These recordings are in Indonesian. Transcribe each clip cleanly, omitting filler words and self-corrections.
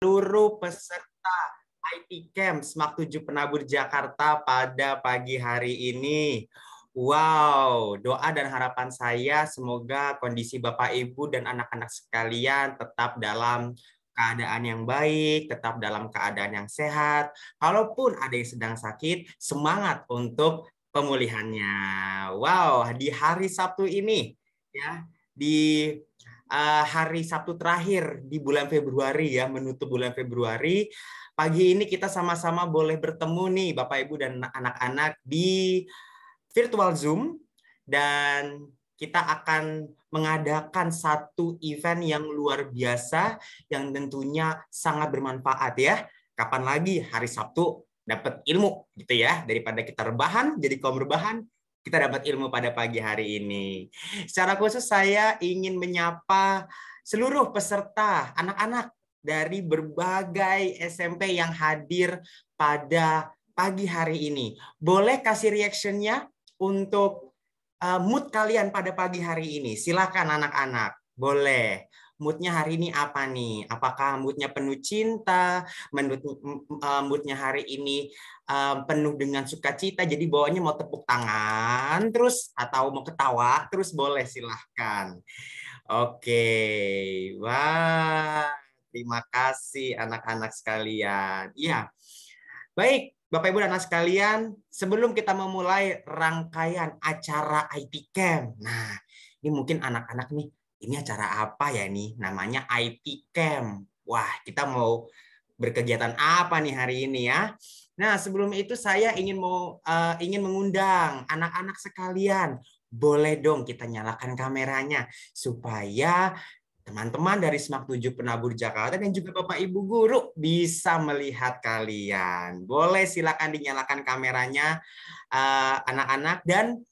seluruh peserta IT Camp SMAK 7 Penabur Jakarta pada pagi hari ini. Wow, doa dan harapan saya semoga kondisi Bapak Ibu dan anak-anak sekalian tetap dalam keadaan yang baik, tetap dalam keadaan yang sehat. Kalaupun ada yang sedang sakit, semangat untuk pemulihannya. Wow, di hari Sabtu ini ya, di hari Sabtu terakhir di bulan Februari ya, menutup bulan Februari. Pagi ini kita sama-sama boleh bertemu nih Bapak Ibu dan anak-anak di virtual Zoom, dan kita akan mengadakan satu event yang luar biasa yang tentunya sangat bermanfaat ya. Kapan lagi hari Sabtu dapat ilmu gitu ya, daripada kita rebahan jadi kaum rebahan, kita dapat ilmu pada pagi hari ini. Secara khusus saya ingin menyapa seluruh peserta anak-anak dari berbagai SMP yang hadir pada pagi hari ini. Boleh kasih reaction-nya untuk mood kalian pada pagi hari ini. Silakan anak-anak, boleh. Moodnya hari ini apa nih? Apakah moodnya penuh cinta? Moodnya hari ini penuh dengan sukacita, jadi bawahnya mau tepuk tangan terus atau mau ketawa terus, boleh, silahkan. Oke, wah, terima kasih anak-anak sekalian. Iya, baik Bapak Ibu dan anak sekalian, sebelum kita memulai rangkaian acara IT Camp, nah ini mungkin anak-anak nih, ini acara apa ya nih? Namanya IT Camp. Wah, kita mau berkegiatan apa nih hari ini ya? Nah, sebelum itu saya ingin mengundang anak-anak sekalian. Boleh dong kita nyalakan kameranya supaya teman-teman dari SMAK 7 Penabur Jakarta dan juga Bapak Ibu guru bisa melihat kalian. Boleh silakan dinyalakan kameranya anak-anak, dan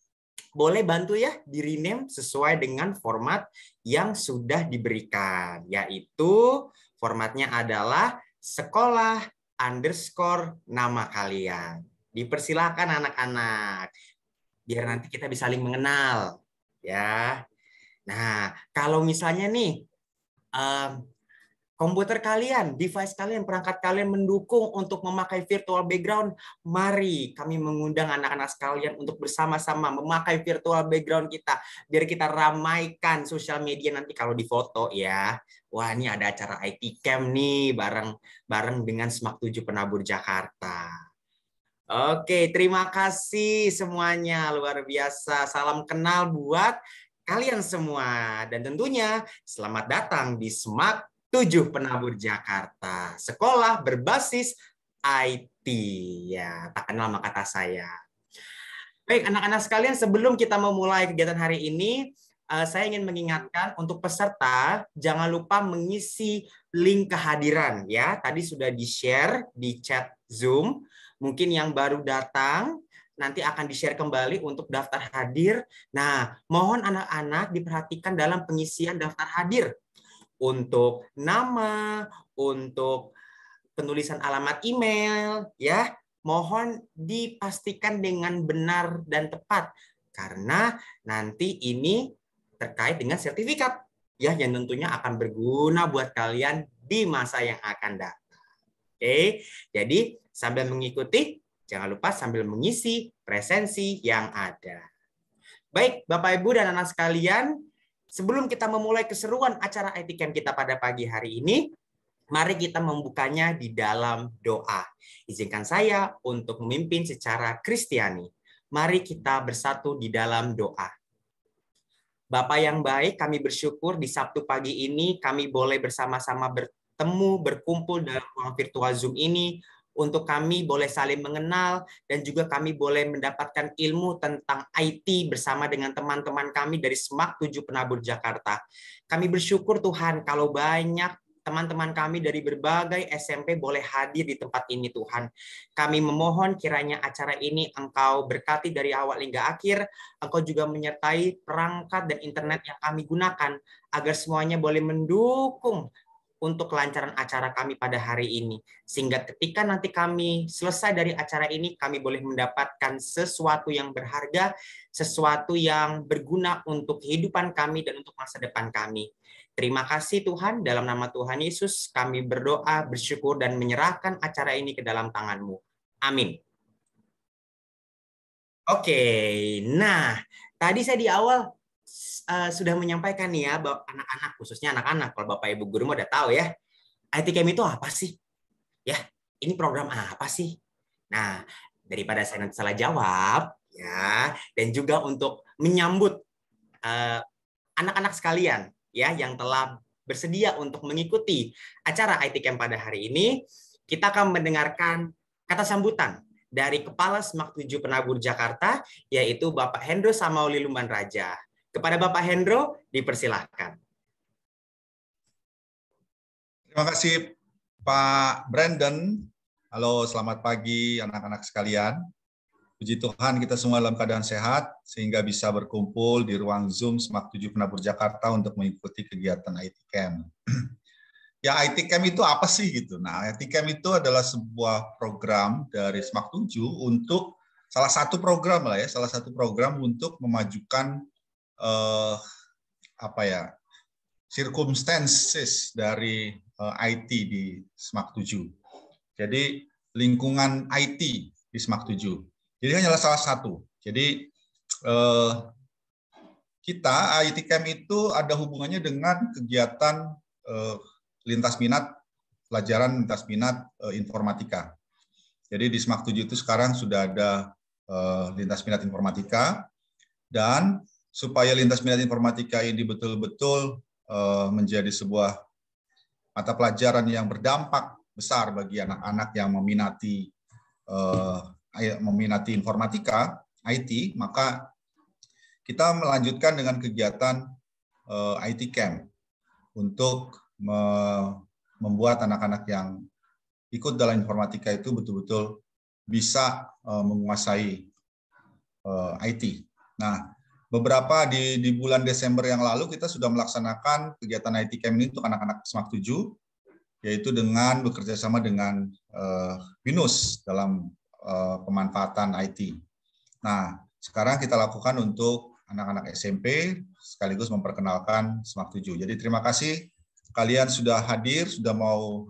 boleh bantu ya di rename sesuai dengan format yang sudah diberikan, yaitu formatnya adalah sekolah underscore nama kalian. Dipersilakan anak-anak, biar nanti kita bisa saling mengenal ya. Nah, kalau misalnya nih komputer kalian, device kalian, perangkat kalian mendukung untuk memakai virtual background, mari kami mengundang anak-anak sekalian untuk bersama-sama memakai virtual background kita, biar kita ramaikan sosial media nanti kalau di foto ya. Wah, ini ada acara IT Camp nih, bareng dengan SMAK 7 Penabur Jakarta. Oke, terima kasih semuanya, luar biasa. Salam kenal buat kalian semua, dan tentunya selamat datang di SMAK 7 Penabur Jakarta, sekolah berbasis IT ya, tak kenal maka kata saya. Baik anak-anak sekalian, sebelum kita memulai kegiatan hari ini, saya ingin mengingatkan untuk peserta jangan lupa mengisi link kehadiran ya. Tadi sudah di-share di chat Zoom. Mungkin yang baru datang nanti akan di-share kembali untuk daftar hadir. Nah, mohon anak-anak diperhatikan dalam pengisian daftar hadir. Untuk nama, untuk penulisan alamat email, ya, mohon dipastikan dengan benar dan tepat. Karena nanti ini terkait dengan sertifikat, ya, yang tentunya akan berguna buat kalian di masa yang akan datang. Oke, jadi sambil mengikuti, jangan lupa sambil mengisi presensi yang ada. Baik, Bapak, Ibu, dan anak sekalian, sebelum kita memulai keseruan acara IT Camp kita pada pagi hari ini, mari kita membukanya di dalam doa. Izinkan saya untuk memimpin secara Kristiani. Mari kita bersatu di dalam doa. Bapak yang baik, kami bersyukur di Sabtu pagi ini kami boleh bersama-sama bertemu, berkumpul dalam ruang virtual Zoom ini, untuk kami boleh saling mengenal dan juga kami boleh mendapatkan ilmu tentang IT bersama dengan teman-teman kami dari SMAK 7 Penabur Jakarta. Kami bersyukur Tuhan kalau banyak teman-teman kami dari berbagai SMP boleh hadir di tempat ini Tuhan. Kami memohon kiranya acara ini Engkau berkati dari awal hingga akhir, Engkau juga menyertai perangkat dan internet yang kami gunakan agar semuanya boleh mendukung untuk kelancaran acara kami pada hari ini. Sehingga ketika nanti kami selesai dari acara ini, kami boleh mendapatkan sesuatu yang berharga, sesuatu yang berguna untuk kehidupan kami dan untuk masa depan kami. Terima kasih Tuhan, dalam nama Tuhan Yesus kami berdoa, bersyukur, dan menyerahkan acara ini ke dalam tangan-Mu. Amin. Oke, nah tadi saya di awal sudah menyampaikan nih ya, anak-anak, khususnya anak-anak, kalau Bapak Ibu Guru udah tahu ya, IT Camp itu apa sih? Ya, ini program apa sih? Nah, daripada saya nanti salah jawab, ya, dan juga untuk menyambut anak-anak sekalian ya yang telah bersedia untuk mengikuti acara IT Camp pada hari ini, kita akan mendengarkan kata sambutan dari Kepala SMAK 7 Penabur Jakarta, yaitu Bapak Hendro Samauli Lumban Raja. Kepada Bapak Hendro, dipersilahkan. Terima kasih Pak Brandon. Halo, selamat pagi anak-anak sekalian. Puji Tuhan kita semua dalam keadaan sehat sehingga bisa berkumpul di ruang Zoom SMAK 7 Penabur Jakarta untuk mengikuti kegiatan IT Camp. Ya, IT Camp itu apa sih gitu? Nah, IT Camp itu adalah sebuah program dari SMAK 7 untuk salah satu program untuk memajukan circumstances dari IT di SMAK 7. Jadi lingkungan IT di SMAK 7. Jadi hanyalah salah satu. Jadi kita IT Camp itu ada hubungannya dengan kegiatan lintas minat, pelajaran lintas minat informatika. Jadi di SMAK 7 itu sekarang sudah ada lintas minat informatika, dan supaya lintas minat informatika ini betul-betul menjadi sebuah mata pelajaran yang berdampak besar bagi anak-anak yang meminati informatika, IT, maka kita melanjutkan dengan kegiatan IT Camp untuk membuat anak-anak yang ikut dalam informatika itu betul-betul bisa menguasai IT. Nah, beberapa di bulan Desember yang lalu kita sudah melaksanakan kegiatan IT Camp ini untuk anak-anak SMAK 7, yaitu dengan bekerja sama dengan BINUS dalam pemanfaatan IT. Nah, sekarang kita lakukan untuk anak-anak SMP sekaligus memperkenalkan SMAK 7. Jadi terima kasih kalian sudah hadir, sudah mau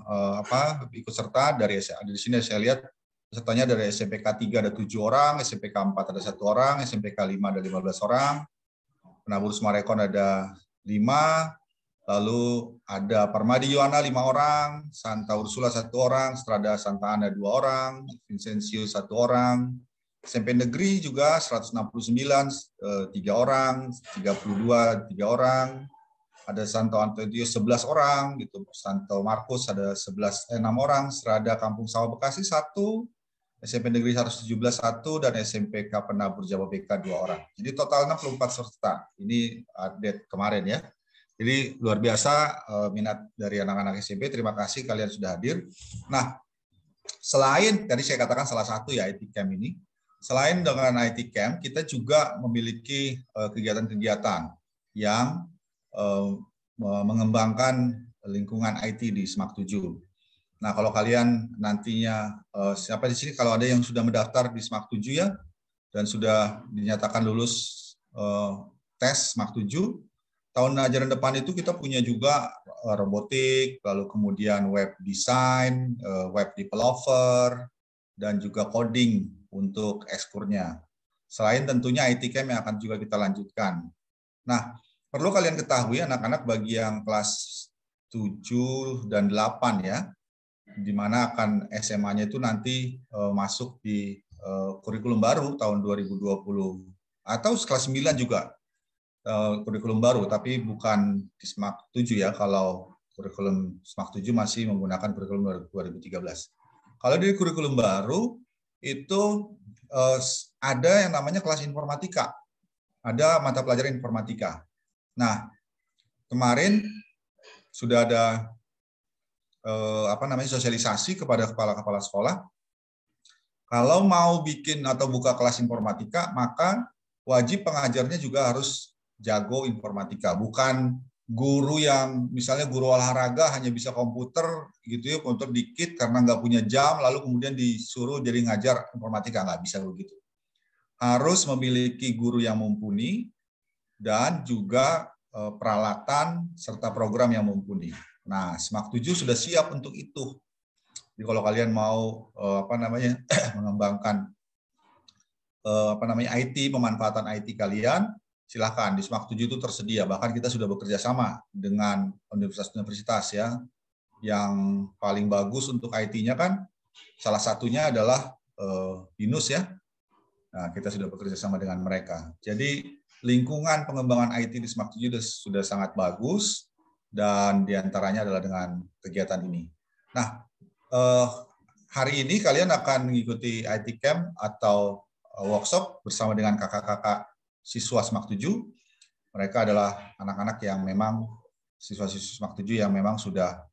ikut serta. Di sini saya lihat pesertanya dari SMPK 3 ada 7 orang, SMPK 4 ada 1 orang, SMPK 5 ada 15 orang, Penabur Sumarekon ada 5, lalu ada Parmadi Yohana 5 orang, Santa Ursula 1 orang, Strada Santa Ana 2 orang, Vincentius 1 orang, SMP Negeri juga 169, 3 orang, 32, 3 orang, ada Santo Antonius 11 orang, gitu. Santo Markus ada 6 orang, Strada Kampung Sawah Bekasi 1, SMP Negeri 117 1, dan SMPK Penabur Jababeka 2 orang. Jadi total 64 peserta. Ini update kemarin ya. Jadi luar biasa minat dari anak-anak SMP. Terima kasih kalian sudah hadir. Nah, selain tadi saya katakan salah satu ya IT Camp ini, selain dengan IT Camp, kita juga memiliki kegiatan-kegiatan yang mengembangkan lingkungan IT di SMAK 7. Nah, kalau kalian nantinya, siapa di sini kalau ada yang sudah mendaftar di SMAK 7 ya, dan sudah dinyatakan lulus tes SMAK 7, tahun ajaran depan itu kita punya juga robotik, lalu kemudian web design, web developer, dan juga coding untuk ekskurnya. Selain tentunya IT Camp yang akan juga kita lanjutkan. Nah, perlu kalian ketahui anak-anak bagi yang kelas 7 dan 8 ya, di mana akan SMA-nya itu nanti masuk di kurikulum baru tahun 2020 atau kelas 9 juga kurikulum baru, tapi bukan di SMAK 7 ya. Kalau kurikulum SMAK 7 masih menggunakan kurikulum 2013. Kalau di kurikulum baru itu ada yang namanya kelas informatika, ada mata pelajaran informatika. Nah, kemarin sudah ada sosialisasi kepada kepala-kepala sekolah. Kalau mau bikin atau buka kelas informatika, maka wajib pengajarnya juga harus jago informatika. Bukan guru yang misalnya guru olahraga hanya bisa komputer gitu ya, komputer dikit karena nggak punya jam, lalu kemudian disuruh jadi ngajar informatika. Nggak bisa begitu. Harus memiliki guru yang mumpuni dan juga peralatan serta program yang mumpuni. Nah, SMAK 7 sudah siap untuk itu. Jadi kalau kalian mau mengembangkan IT, pemanfaatan IT kalian, silakan di SMAK 7 itu tersedia. Bahkan kita sudah bekerja sama dengan universitas-universitas ya. Yang paling bagus untuk IT-nya kan salah satunya adalah BINUS ya. Nah, kita sudah bekerja sama dengan mereka. Jadi lingkungan pengembangan IT di SMAK 7 sudah sangat bagus dan diantaranya adalah dengan kegiatan ini. Nah, hari ini kalian akan mengikuti IT Camp atau workshop bersama dengan kakak-kakak siswa SMAK 7. Mereka adalah anak-anak yang memang siswa-siswa SMAK 7 yang memang sudah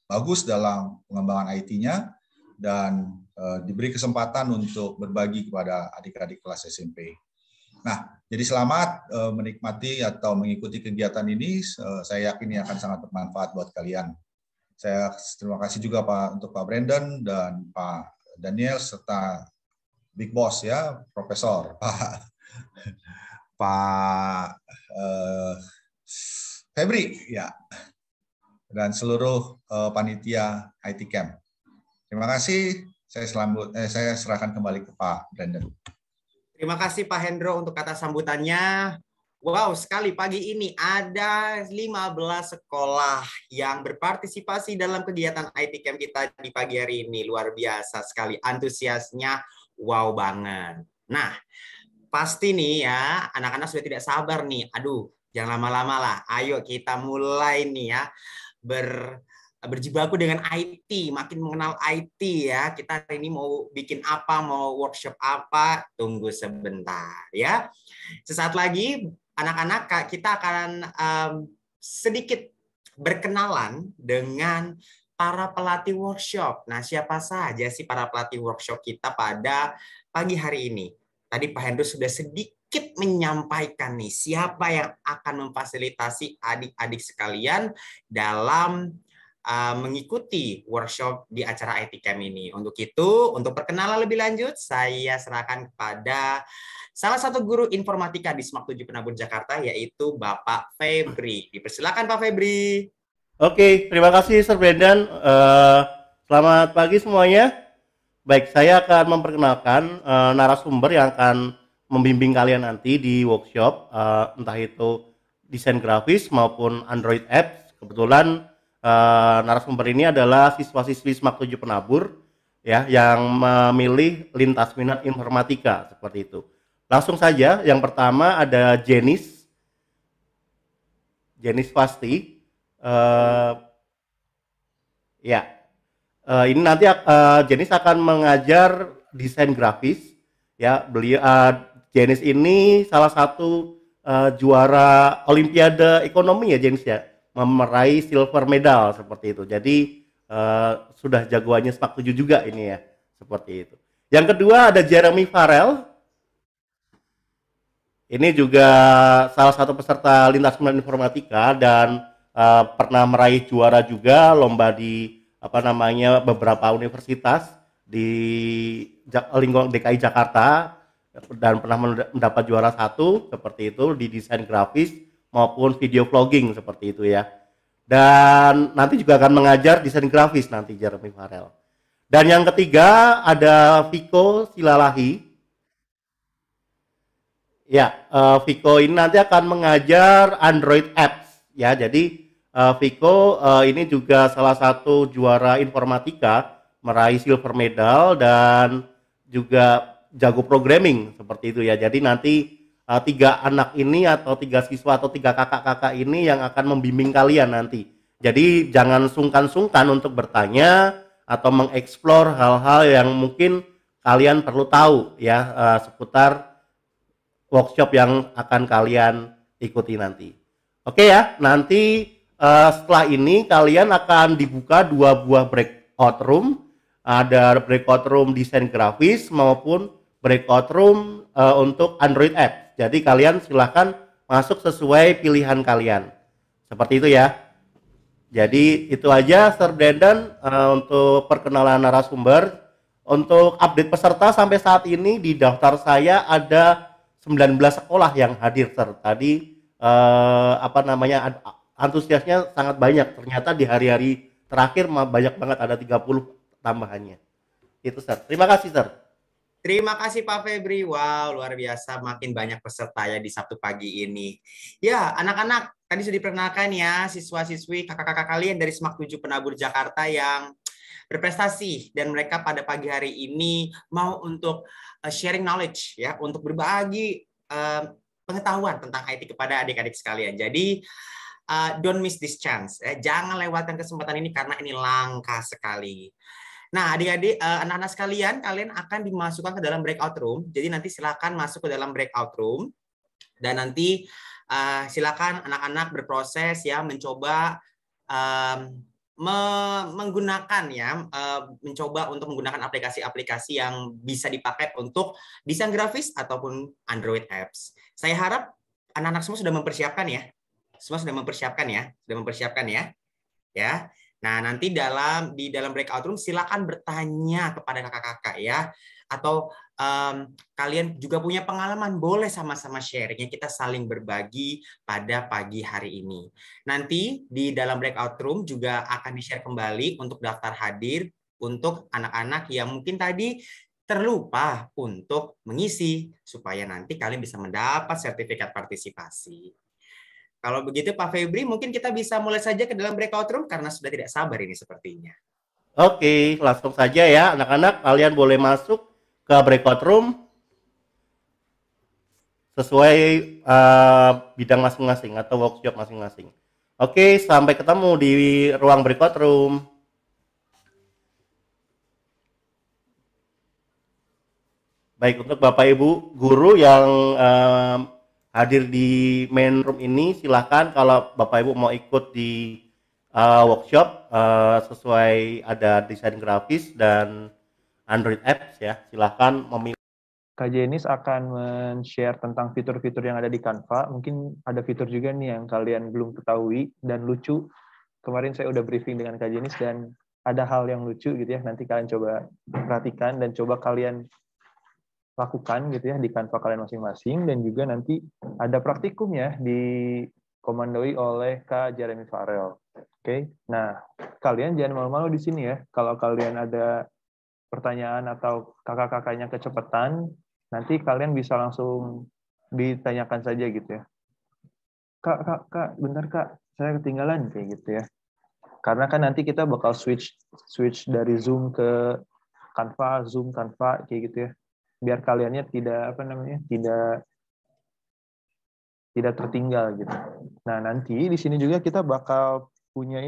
bagus dalam pengembangan IT-nya dan diberi kesempatan untuk berbagi kepada adik-adik kelas SMP. Nah, jadi selamat menikmati atau mengikuti kegiatan ini. Saya yakin ini akan sangat bermanfaat buat kalian. Saya terima kasih juga untuk Pak Brandon dan Pak Daniel serta Big Boss ya, Profesor Pak Febri ya, dan seluruh panitia IT Camp. Terima kasih. Saya serahkan kembali ke Pak Brandon. Terima kasih Pak Hendro untuk kata sambutannya. Wow, sekali pagi ini ada 15 sekolah yang berpartisipasi dalam kegiatan IT Camp kita di pagi hari ini. Luar biasa sekali, antusiasnya wow banget. Nah, pasti nih ya, anak-anak sudah tidak sabar nih. Aduh, jangan lama-lama lah. Ayo kita mulai nih ya, berjibaku dengan IT, makin mengenal IT ya. Kita hari ini mau bikin apa, mau workshop apa, tunggu sebentar ya. Sesaat lagi anak-anak kita akan sedikit berkenalan dengan para pelatih workshop. Nah, siapa saja sih para pelatih workshop kita pada pagi hari ini? Tadi Pak Hendro sudah sedikit menyampaikan nih siapa yang akan memfasilitasi adik-adik sekalian dalam mengikuti workshop di acara IT Camp ini. Untuk itu, untuk perkenalan lebih lanjut, saya serahkan kepada salah satu guru informatika di SMAK 7 Penabur Jakarta, yaitu Bapak Febri. Dipersilakan Pak Febri. Oke, terima kasih Sir Brendan. Selamat pagi semuanya. Baik, saya akan memperkenalkan narasumber yang akan membimbing kalian nanti di workshop, entah itu desain grafis maupun Android apps. Kebetulan narasumber ini adalah siswa-siswi SMAK 7 Penabur ya, yang memilih lintas minat informatika seperti itu. Langsung saja, yang pertama ada Jenis pasti. Ini nanti Jenis akan mengajar desain grafis ya. Beliau Jenis ini salah satu juara Olimpiade Ekonomi ya Jenis ya, meraih silver medal seperti itu. Jadi sudah jagoannya SMAK 7 juga ini ya, seperti itu. Yang kedua ada Jeremy Farrell. Ini juga salah satu peserta lintas minat informatika dan pernah meraih juara juga lomba di beberapa universitas di lingkungan DKI Jakarta dan pernah mendapat juara 1 seperti itu di desain grafis maupun video vlogging seperti itu ya. Dan nanti juga akan mengajar desain grafis nanti Jeremy Farrell. Dan yang ketiga ada Viko Silalahi. Ya, Viko ini nanti akan mengajar Android apps ya. Jadi Viko ini juga salah satu juara informatika, meraih silver medal dan juga jago programming seperti itu ya. Jadi nanti 3 anak ini atau 3 siswa atau 3 kakak-kakak ini yang akan membimbing kalian nanti. Jadi jangan sungkan-sungkan untuk bertanya atau mengeksplor hal-hal yang mungkin kalian perlu tahu ya seputar workshop yang akan kalian ikuti nanti. Oke ya, nanti setelah ini kalian akan dibuka 2 buah breakout room. Ada breakout room desain grafis maupun breakout room untuk Android apps. Jadi kalian silahkan masuk sesuai pilihan kalian. Seperti itu ya. Jadi itu aja Sir Brandon untuk perkenalan narasumber. Untuk update peserta sampai saat ini di daftar saya ada 19 sekolah yang hadir Sir. Tadi apa namanya antusiasnya sangat banyak. Ternyata di hari-hari terakhir banyak banget, ada 30 tambahannya. Itu Sir. Terima kasih Sir. Terima kasih Pak Febri. Wow, luar biasa, makin banyak peserta ya di Sabtu pagi ini. Ya, anak-anak, tadi sudah diperkenalkan ya siswa-siswi kakak-kakak kalian dari SMAK 7 Penabur Jakarta yang berprestasi, dan mereka pada pagi hari ini mau untuk sharing knowledge ya, untuk berbagi pengetahuan tentang IT kepada adik-adik sekalian. Jadi don't miss this chance. Jangan lewatkan kesempatan ini karena ini langka sekali. Nah, adik-adik, anak-anak sekalian, kalian akan dimasukkan ke dalam breakout room. Jadi nanti silakan masuk ke dalam breakout room, dan nanti silakan anak-anak berproses ya, mencoba menggunakan ya, mencoba untuk menggunakan aplikasi-aplikasi yang bisa dipakai untuk desain grafis ataupun Android apps. Saya harap anak-anak semua sudah mempersiapkan ya. Semua sudah mempersiapkan ya, sudah mempersiapkan ya. Ya. Nah, nanti di dalam breakout room silakan bertanya kepada kakak-kakak ya, atau kalian juga punya pengalaman, boleh sama-sama sharing, kita saling berbagi pada pagi hari ini. Nanti di dalam breakout room juga akan di-share kembali untuk daftar hadir untuk anak-anak yang mungkin tadi terlupa untuk mengisi, supaya nanti kalian bisa mendapat sertifikat partisipasi. Kalau begitu Pak Febri, mungkin kita bisa mulai saja ke dalam breakout room karena sudah tidak sabar ini sepertinya. Oke, langsung saja ya anak-anak, kalian boleh masuk ke breakout room sesuai bidang masing-masing atau workshop masing-masing. Oke, sampai ketemu di ruang breakout room. Baik, untuk Bapak Ibu guru yang hadir di main room ini, silahkan kalau Bapak Ibu mau ikut di workshop sesuai ada desain grafis dan Android apps ya, silahkan memilih. Kak Jenis akan men-share tentang fitur-fitur yang ada di Canva. Mungkin ada fitur juga nih yang kalian belum ketahui dan lucu. Kemarin saya udah briefing dengan Kak Jenis dan ada hal yang lucu gitu ya. Nanti kalian coba perhatikan dan coba kalian lakukan gitu ya di Canva kalian masing-masing, dan juga nanti ada praktikum ya dikomandoi oleh Kak Jeremy Farrell. Oke. Nah, kalian jangan malu-malu di sini ya. Kalau kalian ada pertanyaan atau kakak-kakaknya kecepatan, nanti kalian bisa langsung ditanyakan saja gitu ya. Kak, bentar Kak, saya ketinggalan kayak gitu ya. Karena kan nanti kita bakal switch dari Zoom ke Canva, Zoom Canva kayak gitu ya. Biar kaliannya tidak tertinggal gitu. Nah, nanti di sini juga kita bakal punya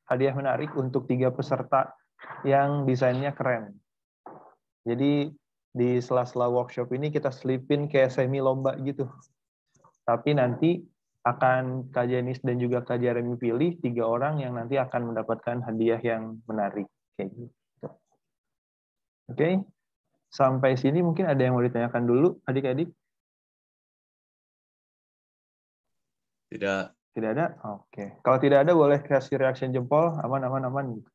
hadiah menarik untuk 3 peserta yang desainnya keren. Jadi di sela-sela workshop ini kita selipin kayak semi lomba gitu. Tapi nanti akan Kak Jenis dan juga Kak Jeremy pilih 3 orang yang nanti akan mendapatkan hadiah yang menarik kayak gitu. Oke. Sampai sini mungkin ada yang mau ditanyakan dulu, adik-adik? Tidak. Tidak ada? Oke. Kalau tidak ada, boleh kasih reaction jempol, aman, aman, aman. Gitu.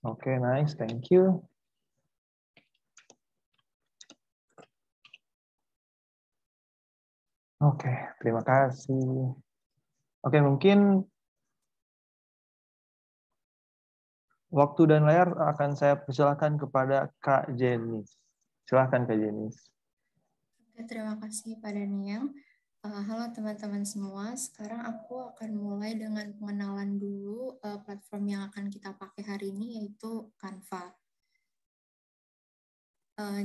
Oke, nice. Thank you. Oke, terima kasih. Oke, mungkin waktu dan layar akan saya persilakan kepada Kak Jenis. Silakan Kak Jenis. Oke, terima kasih Pak Daniel. Halo teman-teman semua, sekarang aku akan mulai dengan pengenalan dulu platform yang akan kita pakai hari ini, yaitu Canva.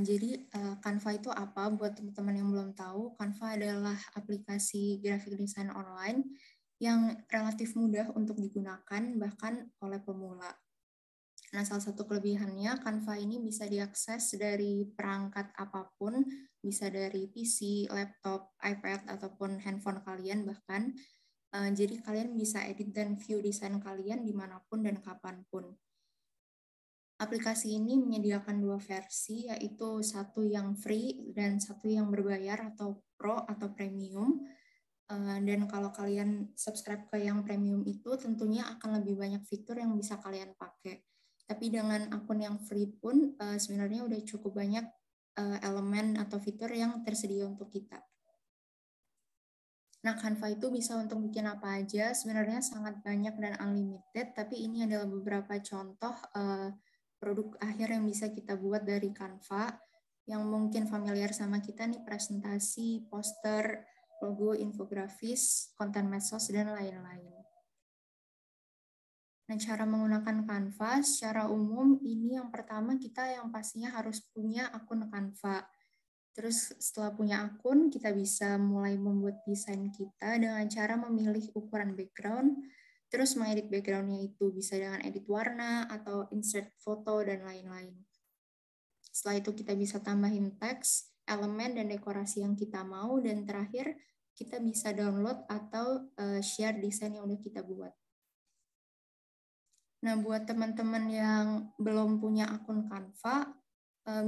Jadi Canva itu apa? Buat teman-teman yang belum tahu, Canva adalah aplikasi graphic design online yang relatif mudah untuk digunakan bahkan oleh pemula. Nah, salah satu kelebihannya, Canva ini bisa diakses dari perangkat apapun, bisa dari PC, laptop, iPad, ataupun handphone kalian bahkan. Jadi kalian bisa edit dan view desain kalian dimanapun dan kapanpun. Aplikasi ini menyediakan 2 versi, yaitu satu yang free dan satu yang berbayar atau pro atau premium. Dan kalau kalian subscribe ke yang premium itu, tentunya akan lebih banyak fitur yang bisa kalian pakai. Tapi dengan akun yang free pun sebenarnya udah cukup banyak elemen atau fitur yang tersedia untuk kita. Nah, Canva itu bisa untuk bikin apa aja, sebenarnya sangat banyak dan unlimited, tapi ini adalah beberapa contoh produk akhir yang bisa kita buat dari Canva, yang mungkin familiar sama kita nih, presentasi, poster, logo, infografis, konten medsos, dan lain-lain. Nah, cara menggunakan Canva secara umum, ini yang pertama kita yang pastinya harus punya akun Canva. Terus setelah punya akun, kita bisa mulai membuat desain kita dengan cara memilih ukuran background, terus mengedit background-nya itu bisa dengan edit warna atau insert foto dan lain-lain. Setelah itu kita bisa tambahin teks, elemen, dan dekorasi yang kita mau, dan terakhir kita bisa download atau share desain yang udah kita buat. Nah, buat teman-teman yang belum punya akun Canva,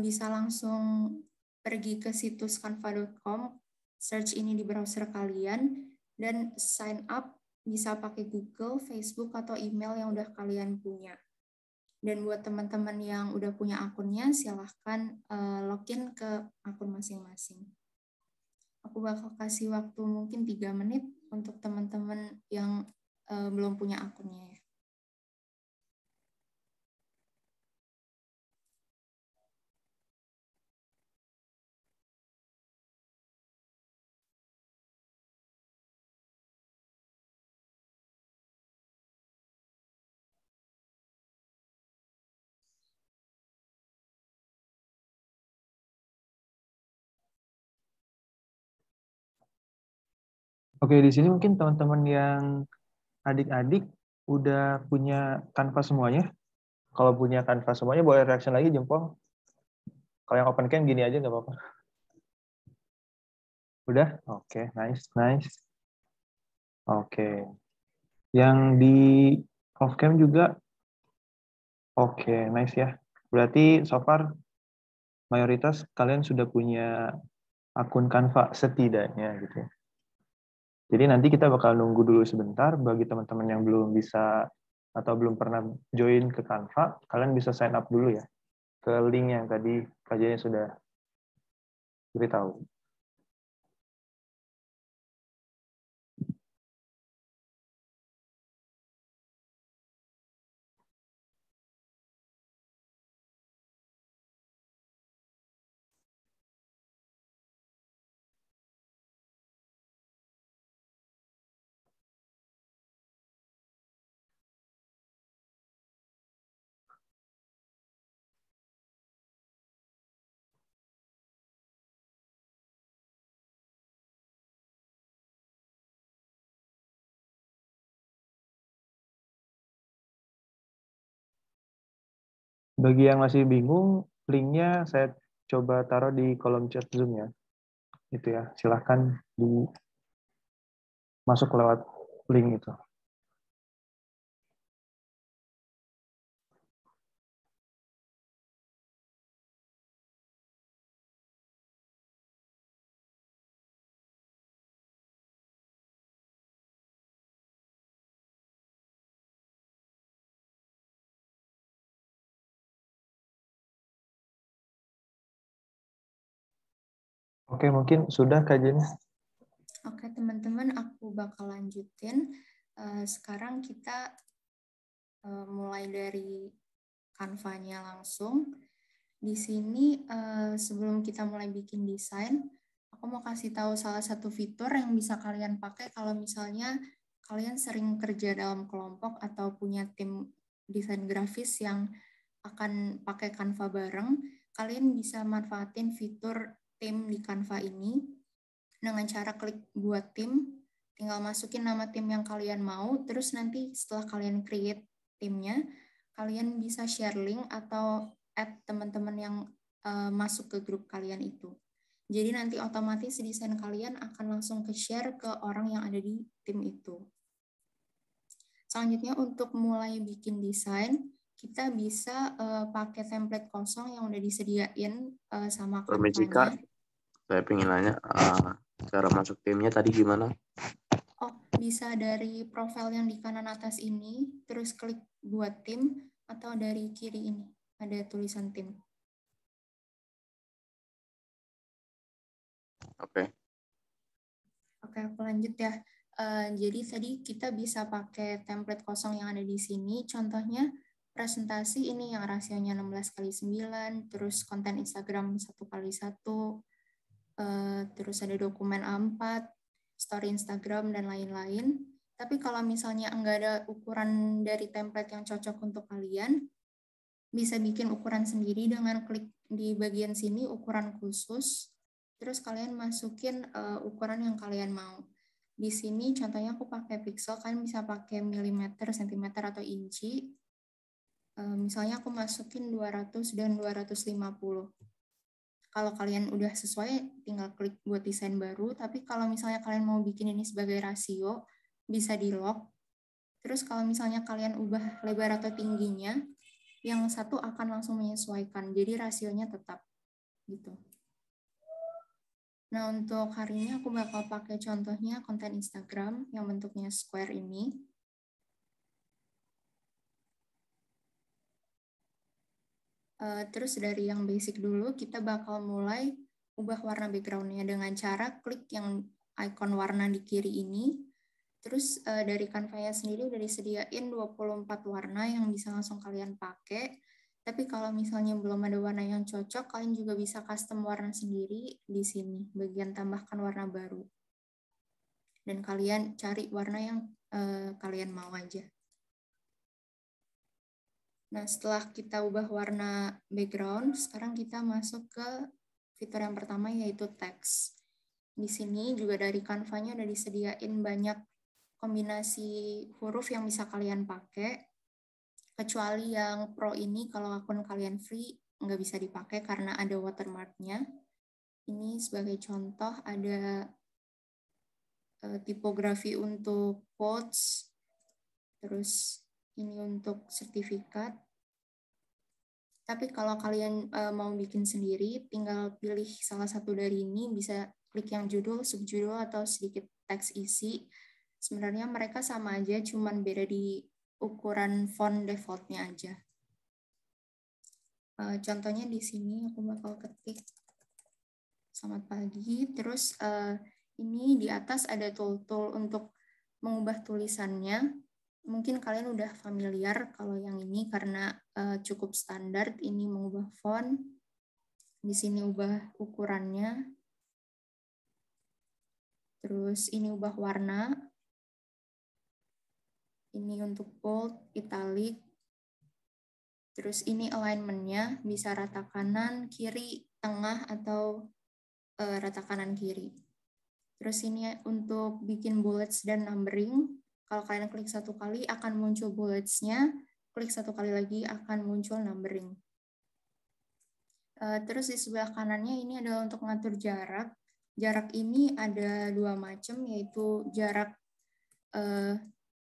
bisa langsung pergi ke situs canva.com, search ini di browser kalian, dan sign up bisa pakai Google, Facebook, atau email yang udah kalian punya. Dan buat teman-teman yang udah punya akunnya, silahkan login ke akun masing-masing. Aku bakal kasih waktu mungkin 3 menit untuk teman-teman yang belum punya akunnya ya. Oke, di sini mungkin teman-teman yang adik-adik udah punya Canva semuanya. Kalau punya Canva semuanya, boleh reaction lagi jempol. Kalau yang open cam gini aja nggak apa-apa. Udah? Oke, nice. Oke. Yang di off cam juga oke, nice ya. Berarti so far mayoritas kalian sudah punya akun Canva setidaknya gitu ya. Jadi nanti kita bakal nunggu dulu sebentar bagi teman-teman yang belum bisa atau belum pernah join ke Canva, kalian bisa sign up dulu ya ke link yang tadi kajiannya sudah beritahu. Bagi yang masih bingung, linknya saya coba taruh di kolom chat Zoom ya. Itu ya, silahkan masuk lewat link itu. Oke, mungkin sudah kajiannya. Oke, teman-teman, aku bakal lanjutin. Sekarang kita mulai dari Canva-nya langsung. Di sini sebelum kita mulai bikin desain, aku mau kasih tahu salah satu fitur yang bisa kalian pakai kalau misalnya kalian sering kerja dalam kelompok atau punya tim desain grafis yang akan pakai Canva bareng. Kalian bisa manfaatin fitur tim di Canva ini dengan cara klik buat tim, tinggal masukin nama tim yang kalian mau, terus nanti setelah kalian create timnya, kalian bisa share link atau add teman-teman yang masuk ke grup kalian itu. Jadi nanti otomatis desain kalian akan langsung ke-share ke orang yang ada di tim itu. Selanjutnya untuk mulai bikin desain, kita bisa pakai template kosong yang udah disediain sama Canva-nya. Saya pengen nanya, cara masuk timnya tadi gimana? Oh, bisa dari profil yang di kanan atas ini, terus klik buat tim, Atau dari kiri ini ada tulisan tim. Oke. Oke, aku lanjut ya. Jadi tadi kita bisa pakai template kosong yang ada di sini. Contohnya presentasi ini yang rasionya 16:9, terus konten Instagram 1:1, terus ada dokumen A4, story Instagram, dan lain-lain. Tapi kalau misalnya enggak ada ukuran dari template yang cocok untuk kalian, bisa bikin ukuran sendiri dengan klik di bagian sini, ukuran khusus, terus kalian masukin ukuran yang kalian mau. Di sini contohnya aku pakai pixel, kalian bisa pakai milimeter, sentimeter, atau inci. Misalnya aku masukin 200 dan 250. Kalau kalian udah sesuai, tinggal klik buat desain baru. Tapi kalau misalnya kalian mau bikin ini sebagai rasio, bisa di lock. Terus kalau misalnya kalian ubah lebar atau tingginya, yang satu akan langsung menyesuaikan. Jadi rasionya tetap gitu. Nah, untuk hari ini aku bakal pakai contohnya konten Instagram yang bentuknya square ini. Terus dari yang basic dulu, kita bakal mulai ubah warna background-nya dengan cara klik yang icon warna di kiri ini. Terus dari Canva-nya sendiri udah disediain 24 warna yang bisa langsung kalian pakai. Tapi kalau misalnya belum ada warna yang cocok, kalian juga bisa custom warna sendiri di sini, bagian tambahkan warna baru. Dan kalian cari warna yang kalian mau aja. Nah, setelah kita ubah warna background, sekarang kita masuk ke fitur yang pertama, yaitu teks. Di sini juga dari Canva-nya udah disediain banyak kombinasi huruf yang bisa kalian pakai. Kecuali yang Pro ini, kalau akun kalian free, nggak bisa dipakai karena ada watermark-nya. Ini sebagai contoh ada tipografi untuk quotes, terus ini untuk sertifikat. Tapi kalau kalian mau bikin sendiri, tinggal pilih salah satu dari ini, bisa klik yang judul, subjudul, atau sedikit teks isi. Sebenarnya mereka sama aja, cuman beda di ukuran font default-nya aja. Contohnya di sini aku bakal ketik selamat pagi, terus ini di atas ada tool-tool untuk mengubah tulisannya. Mungkin kalian udah familiar kalau yang ini karena cukup standar. Ini mengubah font, di sini ubah ukurannya, terus ini ubah warna, ini untuk bold, italic, terus ini alignment-nya bisa rata kanan, kiri, tengah, atau rata kanan kiri. Terus ini untuk bikin bullets dan numbering. Kalau kalian klik satu kali akan muncul bullets-nya, klik satu kali lagi akan muncul numbering. Terus di sebelah kanannya ini adalah untuk mengatur jarak. Jarak ini ada dua macam, yaitu jarak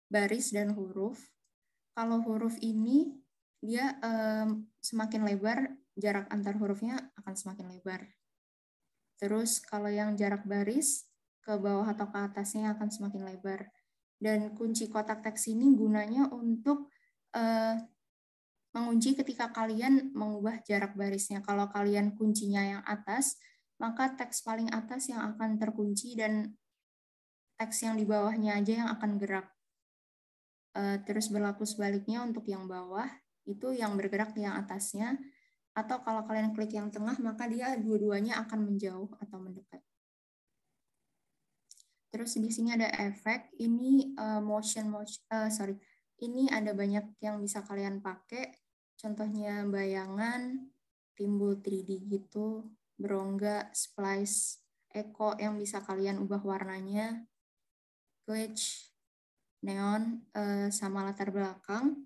baris dan huruf. Kalau huruf ini dia semakin lebar, jarak antar hurufnya akan semakin lebar. Terus kalau yang jarak baris ke bawah atau ke atasnya akan semakin lebar. Dan kunci kotak teks ini gunanya untuk mengunci ketika kalian mengubah jarak barisnya. Kalau kalian kuncinya yang atas, maka teks paling atas yang akan terkunci dan teks yang di bawahnya aja yang akan gerak. Terus berlaku sebaliknya untuk yang bawah, itu yang bergerak yang atasnya. Atau kalau kalian klik yang tengah, maka dia dua-duanya akan menjauh atau mendekat. Terus di sini ada efek, ini ini ada banyak yang bisa kalian pakai. Contohnya bayangan, timbul 3D gitu, berongga, splice, echo yang bisa kalian ubah warnanya, glitch, neon, sama latar belakang.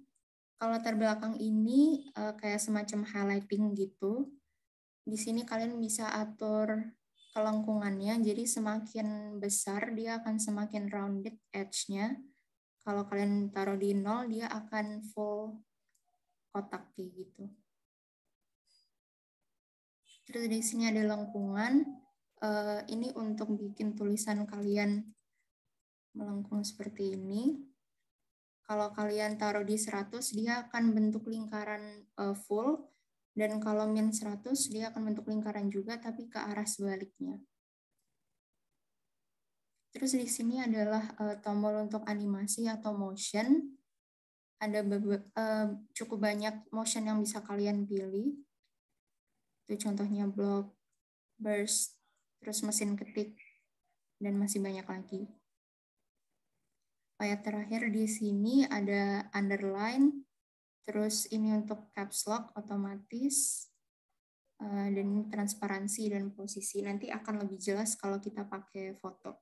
Kalau latar belakang ini kayak semacam highlighting gitu. Di sini kalian bisa atur kelengkungannya, jadi semakin besar dia akan semakin rounded edge-nya. Kalau kalian taruh di 0, dia akan full kotak kayak gitu. Terus di sini ada lengkungan. Ini untuk bikin tulisan kalian melengkung seperti ini. Kalau kalian taruh di 100, dia akan bentuk lingkaran full. Dan kalau min 100, dia akan bentuk lingkaran juga, tapi ke arah sebaliknya. Terus di sini adalah tombol untuk animasi atau motion. Ada cukup banyak motion yang bisa kalian pilih. Itu contohnya block, burst, terus mesin ketik, dan masih banyak lagi. Yang terakhir di sini ada underline, terus ini untuk caps lock otomatis, dan transparansi dan posisi. Nanti akan lebih jelas kalau kita pakai foto.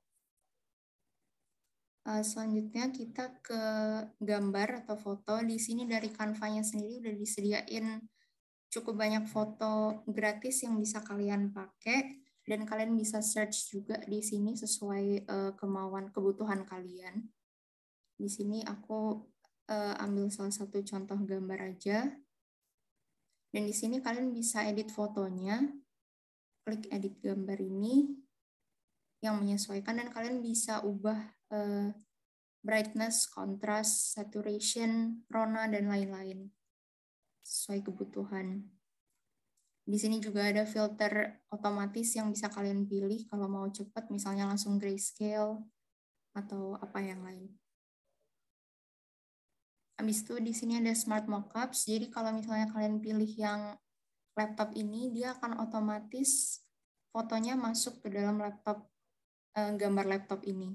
Selanjutnya kita ke gambar atau foto. Di sini dari Canva-nya sendiri udah disediain cukup banyak foto gratis yang bisa kalian pakai, dan kalian bisa search juga di sini sesuai kemauan kebutuhan kalian. Di sini aku ambil salah satu contoh gambar aja. Dan di sini kalian bisa edit fotonya. Klik edit gambar ini yang menyesuaikan, dan kalian bisa ubah brightness, contrast, saturation, rona, dan lain-lain sesuai kebutuhan. Di sini juga ada filter otomatis yang bisa kalian pilih kalau mau cepat, misalnya langsung grayscale atau apa yang lain. Habis itu di sini ada smart mockups. Jadi kalau misalnya kalian pilih yang laptop ini, dia akan otomatis fotonya masuk ke dalam laptop, gambar laptop ini.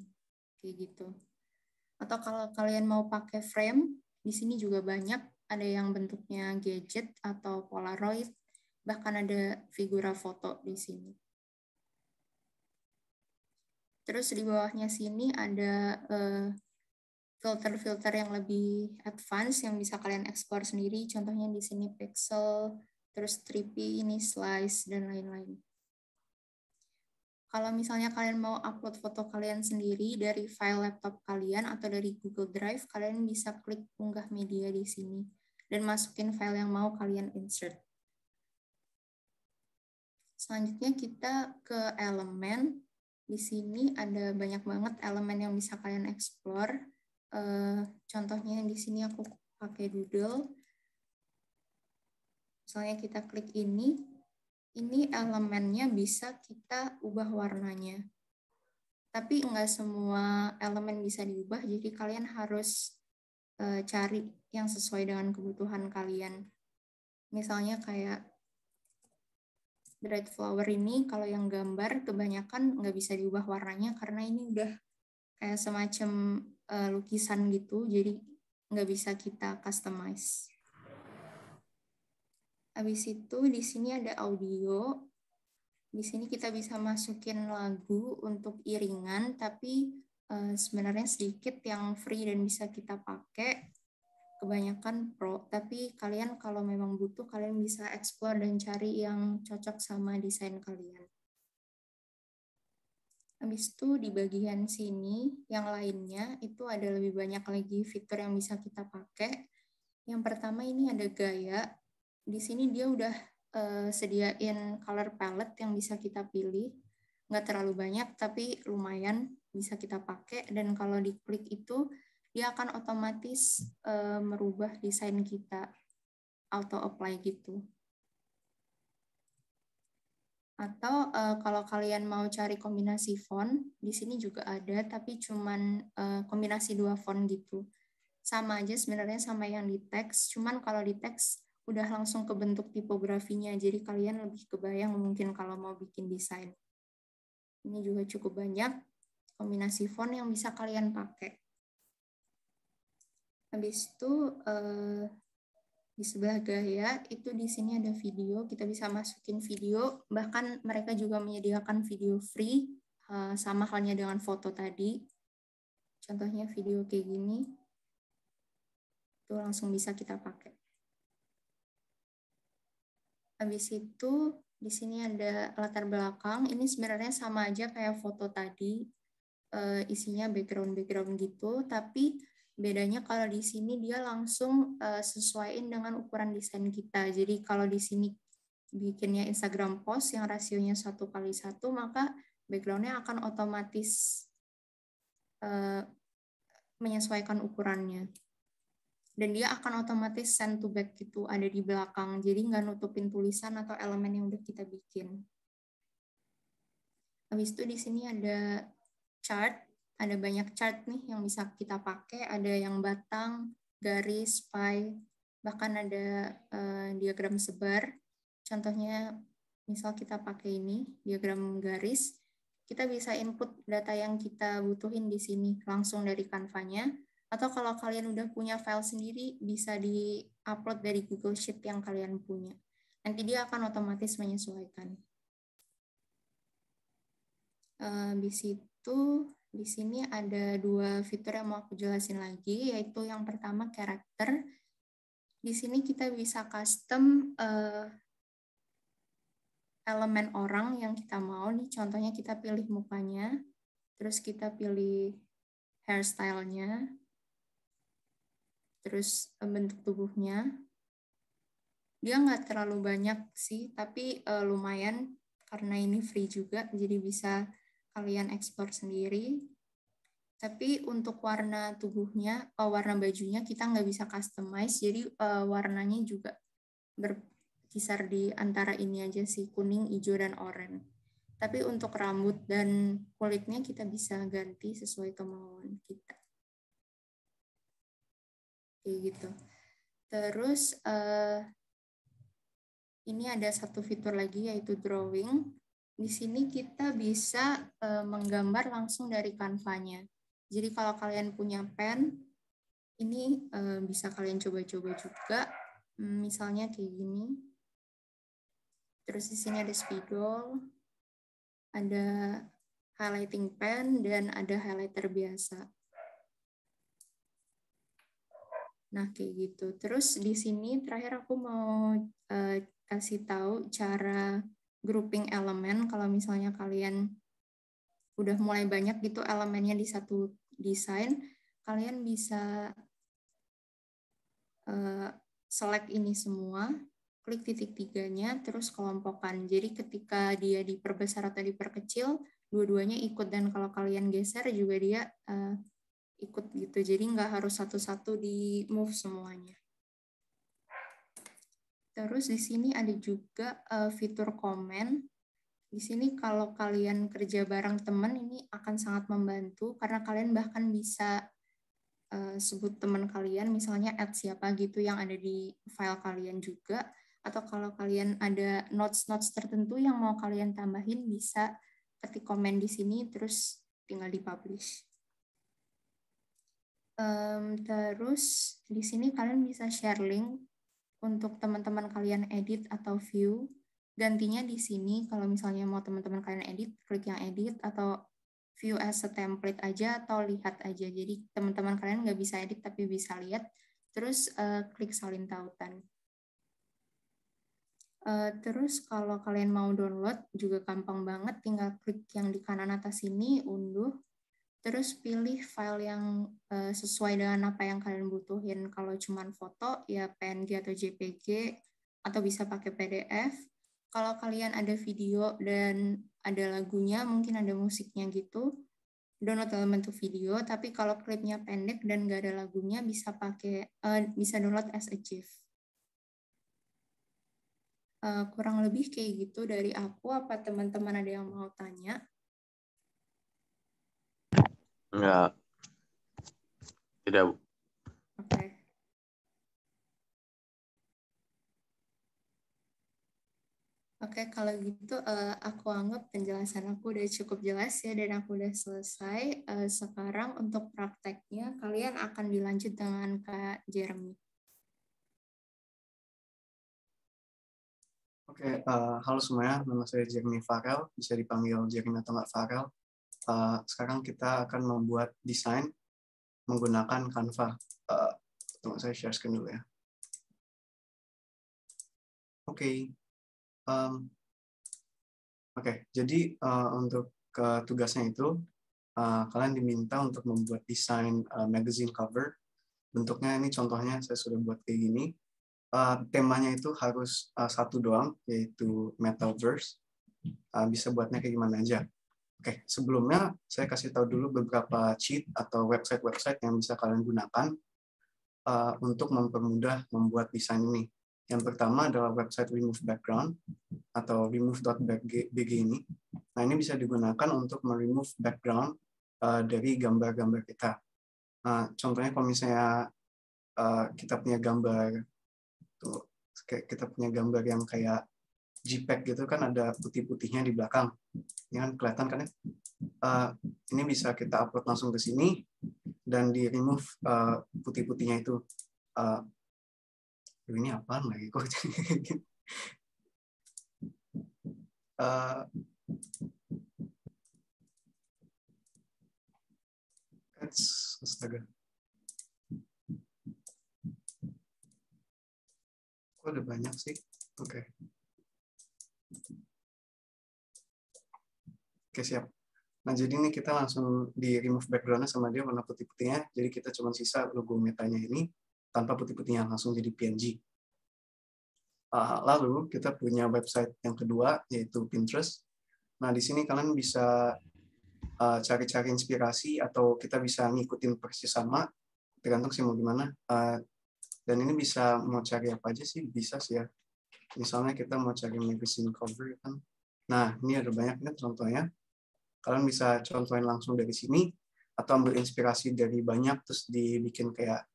Kayak gitu. Atau kalau kalian mau pakai frame, di sini juga banyak. Ada yang bentuknya gadget atau polaroid, bahkan ada figura foto di sini. Terus di bawahnya sini ada filter-filter yang lebih advance yang bisa kalian explore sendiri. Contohnya di sini pixel, terus 3P, ini slice, dan lain-lain. Kalau misalnya kalian mau upload foto kalian sendiri dari file laptop kalian atau dari Google Drive, kalian bisa klik unggah media di sini dan masukin file yang mau kalian insert. Selanjutnya kita ke elemen. Di sini ada banyak banget elemen yang bisa kalian explore. Contohnya di sini aku pakai doodle. Misalnya kita klik ini elemennya bisa kita ubah warnanya. Tapi enggak semua elemen bisa diubah, jadi kalian harus cari yang sesuai dengan kebutuhan kalian. Misalnya kayak dried flower ini, kalau yang gambar kebanyakan nggak bisa diubah warnanya karena ini udah kayak semacam lukisan gitu, jadi nggak bisa kita customize. Habis itu di sini ada audio. Di sini kita bisa masukin lagu untuk iringan, tapi sebenarnya sedikit yang free dan bisa kita pakai. Kebanyakan pro, tapi kalian kalau memang butuh, kalian bisa explore dan cari yang cocok sama desain kalian. Habis itu di bagian sini, yang lainnya itu ada lebih banyak lagi fitur yang bisa kita pakai. Yang pertama ini ada gaya. Di sini dia udah sediain color palette yang bisa kita pilih. Nggak terlalu banyak, tapi lumayan bisa kita pakai. Dan kalau diklik itu, dia akan otomatis merubah desain kita, auto apply gitu. Atau kalau kalian mau cari kombinasi font, di sini juga ada, tapi cuman kombinasi 2 font gitu. Sama aja sebenarnya sama yang di teks, cuman kalau di teks udah langsung ke bentuk tipografinya, jadi kalian lebih kebayang mungkin kalau mau bikin desain. Ini juga cukup banyak kombinasi font yang bisa kalian pakai. Habis itu di sebelah gaya itu di sini ada video, kita bisa masukin video, bahkan mereka juga menyediakan video free sama halnya dengan foto tadi. Contohnya video kayak gini, itu langsung bisa kita pakai. Habis itu di sini ada latar belakang, ini sebenarnya sama aja kayak foto tadi, isinya background gitu, tapi bedanya kalau di sini dia langsung sesuaiin dengan ukuran desain kita. Jadi kalau di sini bikinnya Instagram post yang rasionya 1:1, maka background-nya akan otomatis menyesuaikan ukurannya. Dan dia akan otomatis send to back gitu, ada di belakang. Jadi nggak nutupin tulisan atau elemen yang udah kita bikin. Habis itu di sini ada chart, ada banyak chart nih yang bisa kita pakai. Ada yang batang, garis, pie, bahkan ada diagram sebar. Contohnya, misal kita pakai ini, diagram garis, kita bisa input data yang kita butuhin di sini langsung dari Canva-nya. Atau kalau kalian udah punya file sendiri, bisa di-upload dari Google Sheet yang kalian punya. Nanti dia akan otomatis menyesuaikan. Di situ, di sini ada 2 fitur yang mau aku jelasin lagi, yaitu yang pertama karakter. Di sini kita bisa custom elemen orang yang kita mau. Nih contohnya kita pilih mukanya, terus kita pilih hairstyle-nya, terus bentuk tubuhnya. Dia nggak terlalu banyak sih, tapi lumayan karena ini free juga, jadi bisa kalian ekspor sendiri. Tapi untuk warna tubuhnya, warna bajunya kita nggak bisa customize, jadi warnanya juga berkisar di antara ini aja sih, kuning, hijau, dan oranye. Tapi untuk rambut dan kulitnya kita bisa ganti sesuai kemauan kita. Kayak gitu. Terus ini ada satu fitur lagi yaitu drawing. Di sini kita bisa menggambar langsung dari Canva-nya. Jadi kalau kalian punya pen, ini bisa kalian coba-coba juga. Misalnya kayak gini. Terus di sini ada spidol, ada highlighting pen, dan ada highlighter biasa. Nah, kayak gitu. Terus di sini terakhir aku mau kasih tahu cara grouping elemen. Kalau misalnya kalian udah mulai banyak gitu elemennya di satu desain, kalian bisa select ini semua, klik titik 3-nya, terus kelompokkan. Jadi ketika dia diperbesar atau diperkecil, dua-duanya ikut. Dan kalau kalian geser juga dia ikut gitu. Jadi nggak harus satu-satu di move semuanya. Terus di sini ada juga fitur komen. Di sini kalau kalian kerja bareng teman ini akan sangat membantu karena kalian bahkan bisa sebut teman kalian, misalnya add siapa gitu yang ada di file kalian juga. Atau kalau kalian ada notes-notes tertentu yang mau kalian tambahin, bisa ketik komen di sini terus tinggal di-publish. Terus di sini kalian bisa share link untuk teman-teman kalian edit atau view. Gantinya di sini kalau misalnya mau teman-teman kalian edit, klik yang edit, atau view as a template aja atau lihat aja. Jadi teman-teman kalian nggak bisa edit tapi bisa lihat. Terus klik salin tautan. Terus kalau kalian mau download juga gampang banget, tinggal klik yang di kanan atas ini, unduh. Terus pilih file yang sesuai dengan apa yang kalian butuhin. Kalau cuma foto, ya PNG atau JPG, atau bisa pakai PDF. Kalau kalian ada video dan ada lagunya, mungkin ada musiknya gitu, download dalam bentuk video. Tapi kalau klipnya pendek dan nggak ada lagunya, bisa download as a GIF. Kurang lebih kayak gitu dari aku. Apa teman-teman ada yang mau tanya? Enggak. Tidak, Bu. Oke. Oke, kalau gitu aku anggap penjelasan aku udah cukup jelas ya dan aku udah selesai. Sekarang untuk prakteknya kalian akan dilanjut dengan Kak Jeremy. Oke, halo semuanya, nama saya Jeremy Farel, bisa dipanggil Jeremy atau nggak Farel. Sekarang kita akan membuat desain menggunakan Canva. Tunggu, saya share screen dulu ya. Oke. Jadi untuk tugasnya itu, kalian diminta untuk membuat desain magazine cover. Bentuknya ini contohnya saya sudah buat kayak gini. Temanya itu harus satu doang, yaitu metaverse. Bisa buatnya kayak gimana aja. Oke, sebelumnya saya kasih tahu dulu beberapa cheat atau website-website yang bisa kalian gunakan untuk mempermudah membuat desain ini. Yang pertama adalah website remove background atau remove.bg ini. Nah, ini bisa digunakan untuk meremove background dari gambar-gambar kita. Nah, contohnya kalau misalnya kita punya gambar tuh, kita punya gambar yang kayak JPEG gitu kan, ada putih-putihnya di belakang. Ini kan kelihatan kan ya? Ini bisa kita upload langsung ke sini dan di remove putih-putihnya itu. Ini apaan lagi kok? Astaga. Kok ada banyak sih? Oke. Oke, siap. Nah, jadi ini kita langsung di remove background-nya sama dia warna putih-putihnya. Jadi kita cuma sisa logo metanya ini tanpa putih-putihnya, langsung jadi PNG. Lalu kita punya website yang kedua, yaitu Pinterest. Nah, di sini kalian bisa cari-cari inspirasi atau kita bisa ngikutin persis sama, tergantung sih mau gimana. Dan ini bisa mau cari apa aja sih, bisa sih ya. Misalnya kita mau cari magazine cover kan. Nah, ini ada banyak nih contohnya. Kalian bisa contohin langsung dari sini atau ambil inspirasi dari banyak terus dibikin kayak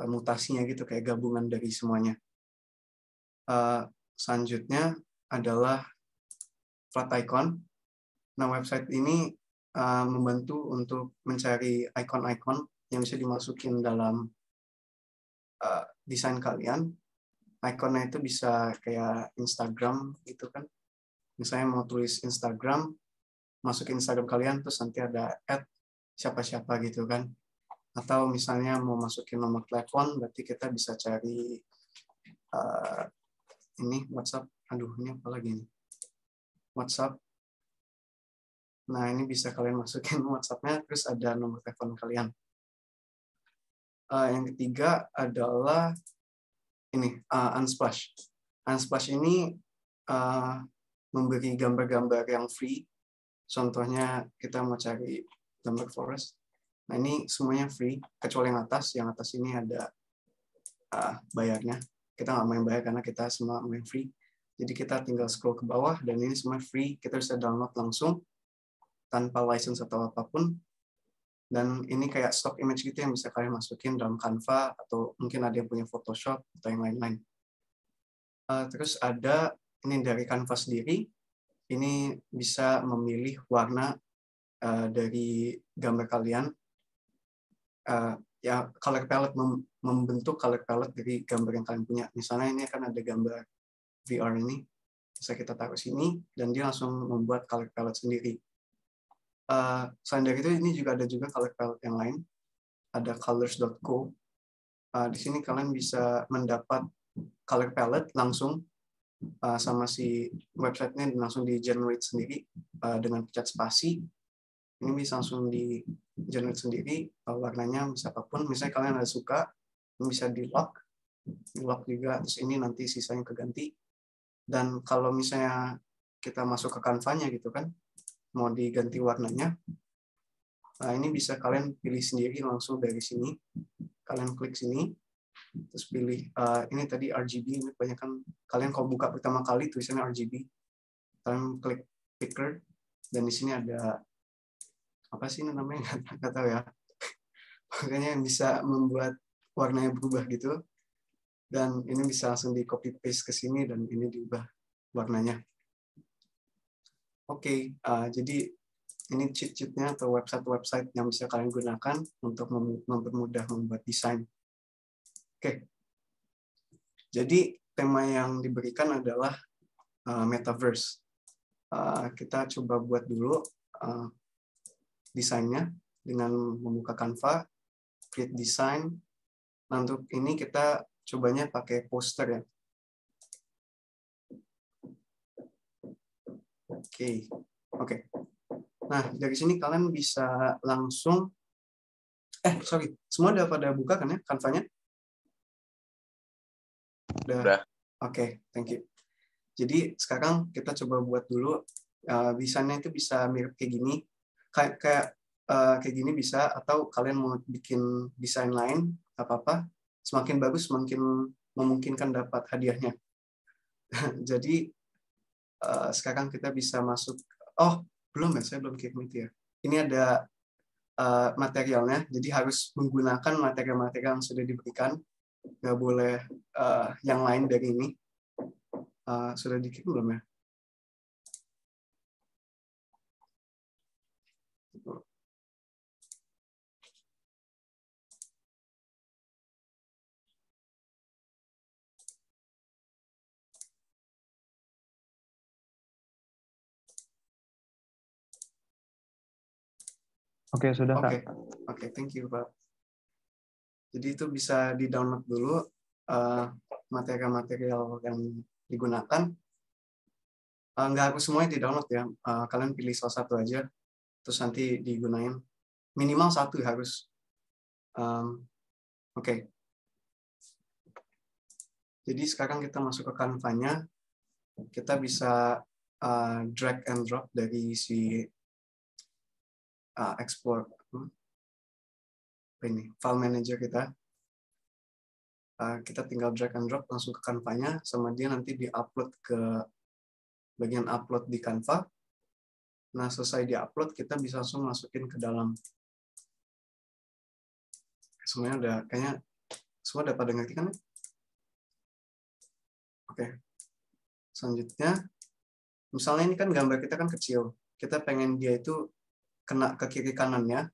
mutasinya gitu, kayak gabungan dari semuanya. Selanjutnya adalah flat icon. Nah, website ini membantu untuk mencari icon-icon yang bisa dimasukin dalam desain kalian. Ikonnya itu bisa kayak Instagram gitu kan. Misalnya mau tulis Instagram, masukin Instagram kalian, terus nanti ada add siapa-siapa gitu kan. Atau misalnya mau masukin nomor telepon, berarti kita bisa cari ini WhatsApp. Aduh, ini apa lagi nih? WhatsApp. Nah, ini bisa kalian masukin WhatsApp-nya, terus ada nomor telepon kalian. Yang ketiga adalah ini, Unsplash. Unsplash ini memberi gambar-gambar yang free. Contohnya kita mau cari gambar forest. Nah, ini semuanya free, kecuali yang atas. Yang atas ini ada bayarnya. Kita nggak main bayar karena kita semua main free. Jadi kita tinggal scroll ke bawah, dan ini semua free. Kita bisa download langsung, tanpa license atau apapun. Dan ini kayak stock image gitu yang bisa kalian masukin dalam Canva, atau mungkin ada yang punya Photoshop, atau yang lain-lain. Terus ada ini dari Canva sendiri. Ini bisa memilih warna dari gambar kalian. Ya, color palette, membentuk color palette dari gambar yang kalian punya. Misalnya ini akan ada gambar VR ini. Bisa kita taruh sini, dan dia langsung membuat color palette sendiri. Selain dari itu, ini juga ada juga color palette yang lain. Ada colors.co. Di sini kalian bisa mendapat color palette langsung sama si website-nya, langsung di generate sendiri dengan pencet spasi. Ini bisa langsung di generate sendiri warnanya bisa apapun. Misalnya kalian ada suka, bisa di lock juga. Terus ini nanti sisanya keganti. Dan kalau misalnya kita masuk ke Canva-nya gitu kan, mau diganti warnanya, nah ini bisa kalian pilih sendiri langsung dari sini. Kalian klik sini, terus pilih ini tadi RGB. Ini banyak kan kalian kalau buka pertama kali tulisannya RGB, kalian klik picker, dan di sini ada apa sih namanya, nggak tahu ya. Makanya bisa membuat warnanya berubah gitu, dan ini bisa langsung di copy paste ke sini, dan ini diubah warnanya. Oke, jadi ini cheat-sheet-nya atau website-website yang bisa kalian gunakan untuk mempermudah membuat desain. Oke, jadi tema yang diberikan adalah metaverse. Kita coba buat dulu desainnya dengan membuka Canva, create design. Nah, untuk ini kita cobanya pakai poster ya. Oke. Nah, dari sini kalian bisa langsung semua udah pada buka kan ya Canva-nya? Udah. Oke, thank you. Jadi sekarang kita coba buat dulu desainnya itu bisa mirip kayak gini. Kayak gini bisa, atau kalian mau bikin desain lain apa-apa, semakin bagus semakin memungkinkan dapat hadiahnya. Jadi sekarang kita bisa masuk. Oh, belum ya, saya belum kirim itu ya. Ini ada materialnya, jadi harus menggunakan material-material yang sudah diberikan, nggak boleh yang lain dari ini. Sudah dikirim belum ya? Oke, sudah Kak. Oke, thank you Pak. Jadi itu bisa di-download dulu material-material yang digunakan. Nggak harus semuanya di-download ya. Kalian pilih salah satu aja, terus nanti digunain. Minimal satu harus. Oke. Jadi sekarang kita masuk ke Canva-nya. Kita bisa drag and drop dari si export ini file manager kita. Kita tinggal drag and drop langsung ke Canva-nya, sama dia nanti di-upload ke bagian upload di Canva. Nah, selesai di-upload, kita bisa langsung masukin ke dalam. Semuanya udah, kayaknya semua udah pada ngerti kan? Oke. Selanjutnya, misalnya ini kan gambar kita kan kecil. Kita pengen dia itu kena ke kiri kanannya,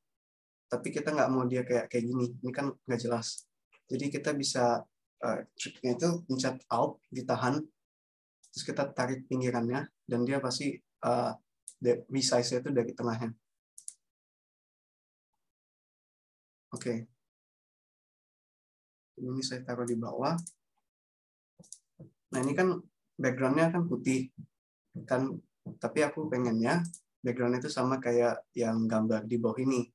tapi kita nggak mau dia kayak gini. Ini kan nggak jelas. Jadi kita bisa triknya itu pencet Alt, ditahan, terus kita tarik pinggirannya, dan dia pasti resize-nya itu dari tengahnya. Oke. Ini saya taruh di bawah. Nah, ini kan background-nya kan putih. Kan, tapi aku pengennya background itu sama kayak yang gambar di bawah ini.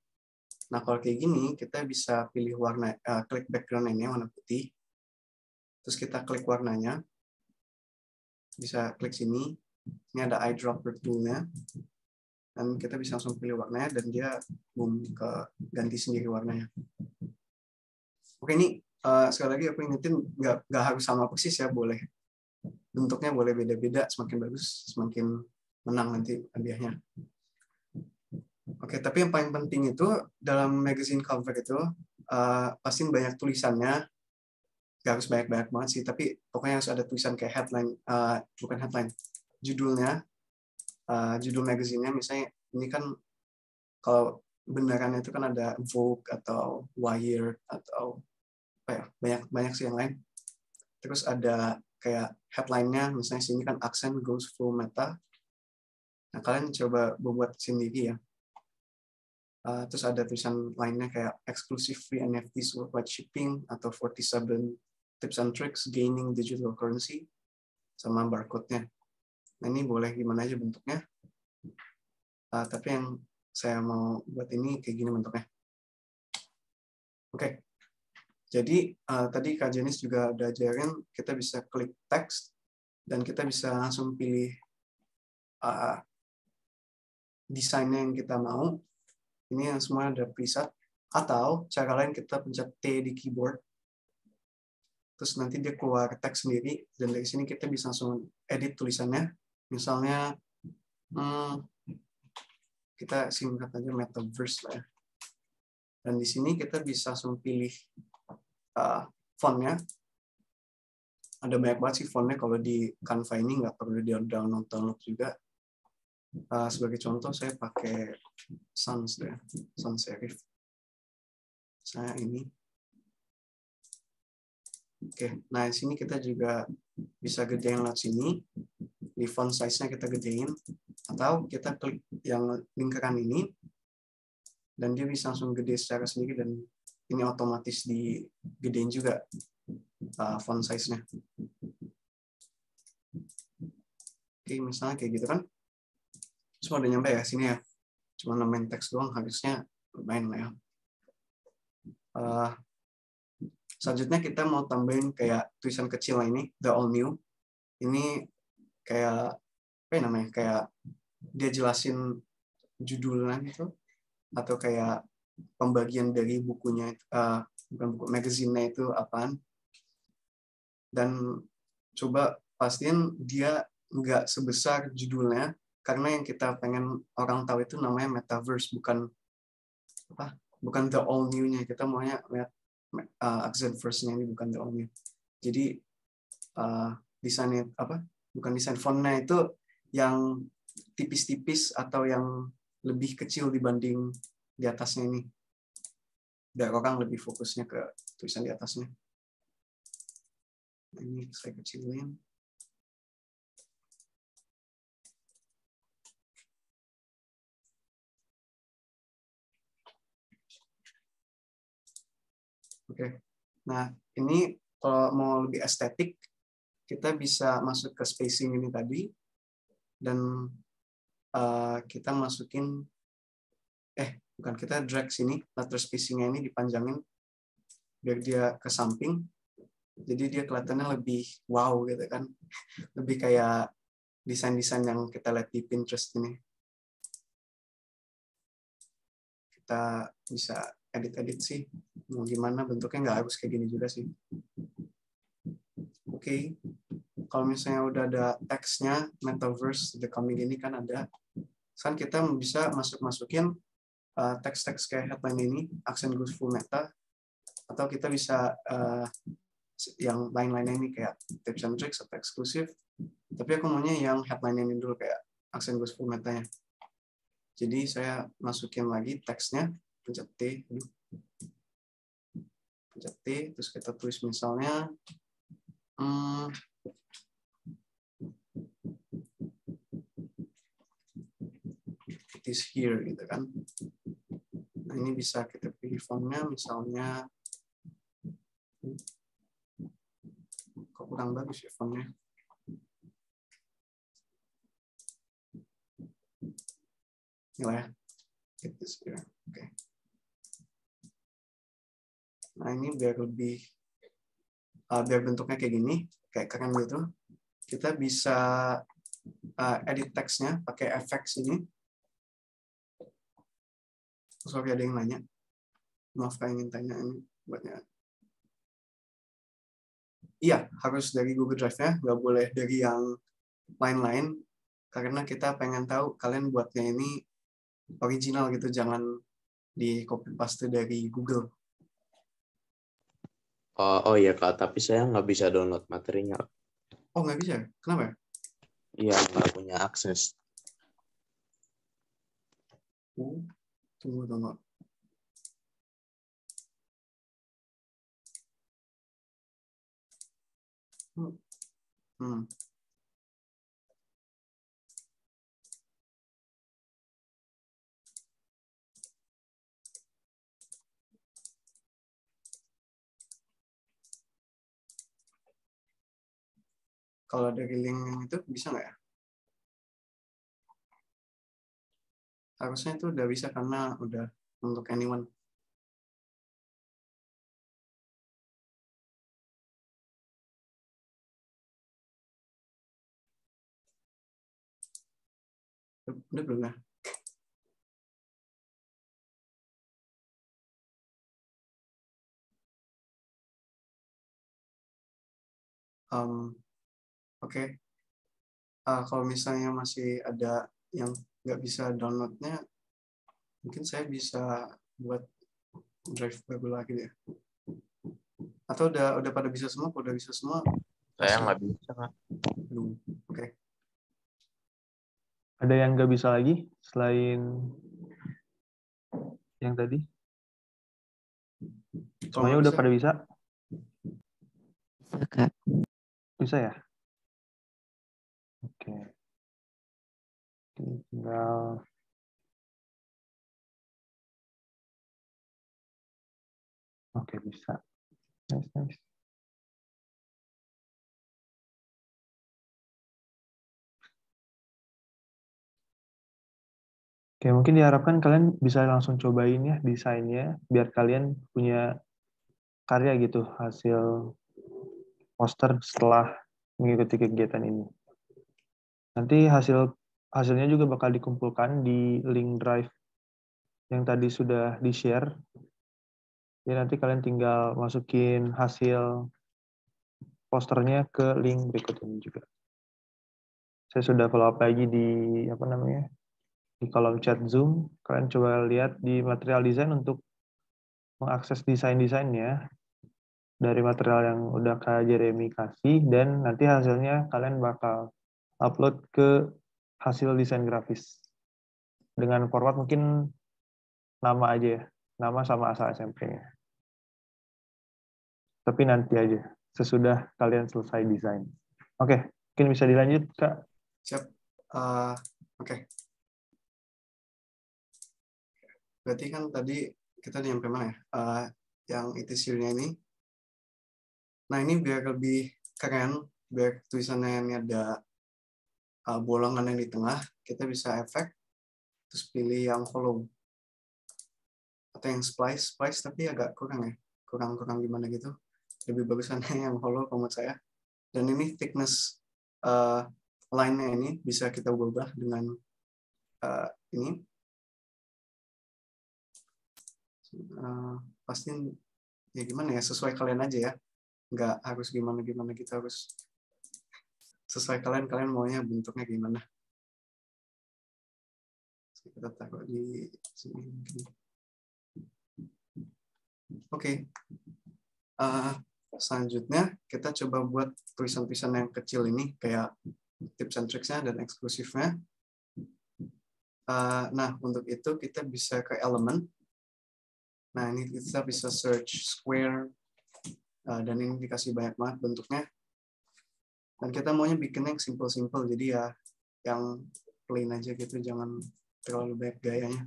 Nah, kalau kayak gini, kita bisa pilih warna, klik background ini warna putih. Terus kita klik warnanya. Bisa klik sini. Ini ada eyedropper tool-nya. Dan kita bisa langsung pilih warnanya, dan dia ganti sendiri warnanya. Oke, ini sekali lagi aku ingetin, nggak harus sama persis ya, boleh. Bentuknya boleh beda-beda, semakin bagus, semakin menang nanti hadiahnya. Oke, tapi yang paling penting itu dalam magazine cover itu pasti banyak tulisannya, nggak harus banyak-banyak banget sih, tapi pokoknya harus ada tulisan kayak headline, bukan headline, judulnya, judul magazine-nya, misalnya ini kan kalau beneran itu kan ada Vogue atau Wired atau apa ya, banyak sih yang lain. Terus ada kayak headline-nya, misalnya sini kan Accent goes full meta. Nah, kalian coba membuat sendiri ya. Terus ada tulisan lainnya kayak exclusive free NFTs worldwide shipping atau 47 tips and tricks gaining digital currency sama barcode-nya. Nah, ini boleh gimana aja bentuknya. Tapi yang saya mau buat ini kayak gini bentuknya. Oke. Jadi tadi Kak Jenis juga udah ajarin, kita bisa klik text dan kita bisa langsung pilih desainnya yang kita mau. Ini yang semua ada preset. Atau cara lain kita pencet T di keyboard. Terus nanti dia keluar teks sendiri, dan dari sini kita bisa langsung edit tulisannya. Misalnya kita singkat aja metaverse lah ya. Dan di sini kita bisa langsung pilih fontnya. Ada banyak banget sih fontnya, kalau di Canva ini nggak perlu di download juga. Sebagai contoh saya pakai sans ya, sans serif. Saya ini. Oke, nah di sini kita juga bisa gedein lewat sini. Di font size-nya kita gedein, atau kita klik yang lingkaran ini, dan dia bisa langsung gede secara sendiri, dan ini otomatis digedein juga font size-nya. Oke, misalnya kayak gitu kan. Semua udah nyampe ya sini ya. Cuma nambahin teks doang, harusnya lumayan lah ya. Selanjutnya kita mau tambahin kayak tulisan kecil ini, the all new. Ini kayak apa ya namanya? Kayak dia jelasin judulnya gitu, atau kayak pembagian dari bukunya, bukan buku magazine-nya itu apaan. Dan coba pastiin dia nggak sebesar judulnya, karena yang kita pengen orang tahu itu namanya metaverse, bukan the all new-nya. Kita maunya lihat Accent-verse-nya, ini bukan the all new. Jadi desainnya bukan desain fontnya itu yang tipis-tipis atau yang lebih kecil dibanding di atasnya ini, biar orang lebih fokusnya ke tulisan di atasnya. Ini saya kecilin. Oke. Nah, ini kalau mau lebih estetik, kita bisa masuk ke spacing ini tadi, dan kita masukin, kita drag sini, letter spacing-nya ini dipanjangin, biar dia ke samping, jadi dia kelihatannya lebih wow gitu kan, lebih kayak desain-desain yang kita lihat di Pinterest ini. Kita bisa edit-edit sih, mau gimana bentuknya, nggak harus kayak gini juga sih. Oke. Kalau misalnya udah ada teksnya, metaverse, the coming ini kan ada. Kan kita bisa masukin teks-teks kayak headline ini, Accent Goes Full Meta, atau kita bisa yang lain-lainnya ini kayak tips and tricks atau eksklusif. Tapi aku maunya yang headline ini dulu, kayak Accent Goes Full Meta-nya. Jadi saya masukin lagi teksnya, pencet T, terus kita tulis misalnya it is here gitu kan. Nah, ini bisa kita pilih fontnya, misalnya kok kurang bagus ya fontnya. Ini lah ya, it is here. Oke. Nah, ini biar lebih biar bentuknya kayak gini, kayak keren gitu. Kita bisa edit teksnya pakai efek sini. Sorry, ada yang nanya. Maaf, saya ingin tanya ini buatnya. Iya, harus dari Google Drive-nya, nggak boleh dari yang lain-lain, karena kita pengen tahu kalian buatnya ini original gitu, jangan di copy paste dari Google. Oh iya Kak, tapi saya nggak bisa download materinya. Oh, nggak bisa? Kenapa ya? Iya, nggak punya akses. Tunggu. Kalau dari link yang itu bisa nggak ya? Harusnya itu udah bisa karena udah untuk anyone. Udah belum ya? Oke. Kalau misalnya masih ada yang nggak bisa downloadnya, mungkin saya bisa buat drive baru lagi deh. Atau udah pada bisa semua? Kalau udah bisa semua, Saya nggak bisa Kak. belum. Oke. Ada yang nggak bisa lagi selain yang tadi? Semuanya udah pada bisa? Bisa, Kak. Bisa ya? Oke. Tinggal oke, bisa. Nice. Oke, mungkin diharapkan kalian bisa langsung cobain ya desainnya, biar kalian punya karya gitu, hasil poster setelah mengikuti kegiatan ini. Nanti hasilnya juga bakal dikumpulkan di link drive yang tadi sudah di-share Jadi nanti kalian tinggal masukin hasil posternya ke link berikut ini juga. Saya sudah follow up lagi di di kolom chat Zoom. Kalian coba lihat di material desain untuk mengakses desain-desainnya dari material yang udah Kak Jeremy kasih, dan nanti hasilnya kalian bakal upload ke hasil desain grafis dengan format mungkin nama aja ya, nama sama asal SMP-nya. Tapi nanti aja, sesudah kalian selesai desain. Oke, mungkin bisa dilanjut, Kak. Siap. Oke. Berarti kan tadi kita nyampe mana ya? Yang ETC-nya ini. Nah, ini biar lebih keren, biar tulisannya ini ada bolongan yang di tengah, kita bisa efek, terus pilih yang hollow. Atau yang splice tapi agak kurang ya. Kurang gimana gitu. Lebih bagusannya yang hollow menurut saya. Dan ini thickness line-nya ini bisa kita ubah dengan ini. Pasti ya gimana ya, sesuai kalian aja ya. Nggak harus gimana gitu, harus sesuai kalian maunya bentuknya gimana. Kita taruh di sini mungkin. Oke. Selanjutnya kita coba buat tulisan-tulisan yang kecil ini kayak tips and tricks-nya dan eksklusifnya. Nah, untuk itu kita bisa ke elemen. Nah, ini kita bisa search square, dan ini dikasih banyak banget bentuknya. Dan kita maunya bikin yang simple-simple, jadi ya yang plain aja gitu, jangan terlalu banyak gayanya.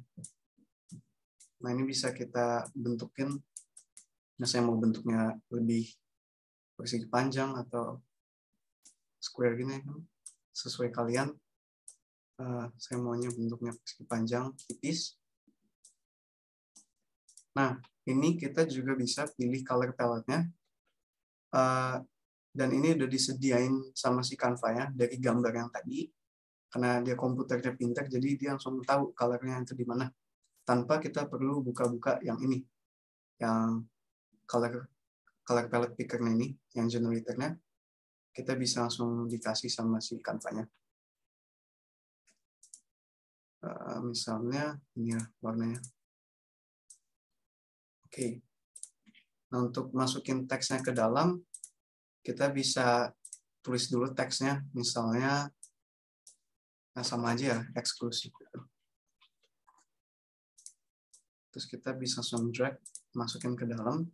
Nah, ini bisa kita bentukin. Nah, saya mau bentuknya lebih persegi panjang atau square gini, sesuai kalian. Saya maunya bentuknya persegi panjang, tipis. Nah, ini kita juga bisa pilih color palette-nya. Dan ini udah disediain sama si Canva-nya dari gambar yang tadi. Karena dia komputernya pintar, jadi dia langsung tahu color-nya itu di mana. Tanpa kita perlu buka-buka yang ini. Yang color palette picker-nya ini, yang generator-nya. Kita bisa langsung dikasih sama si Canva-nya. Misalnya, ini ya warnanya. Oke. Nah, untuk masukin teksnya ke dalam, kita bisa tulis dulu teksnya, misalnya, nah sama aja ya, eksklusif. Terus kita bisa langsung drag, masukin ke dalam,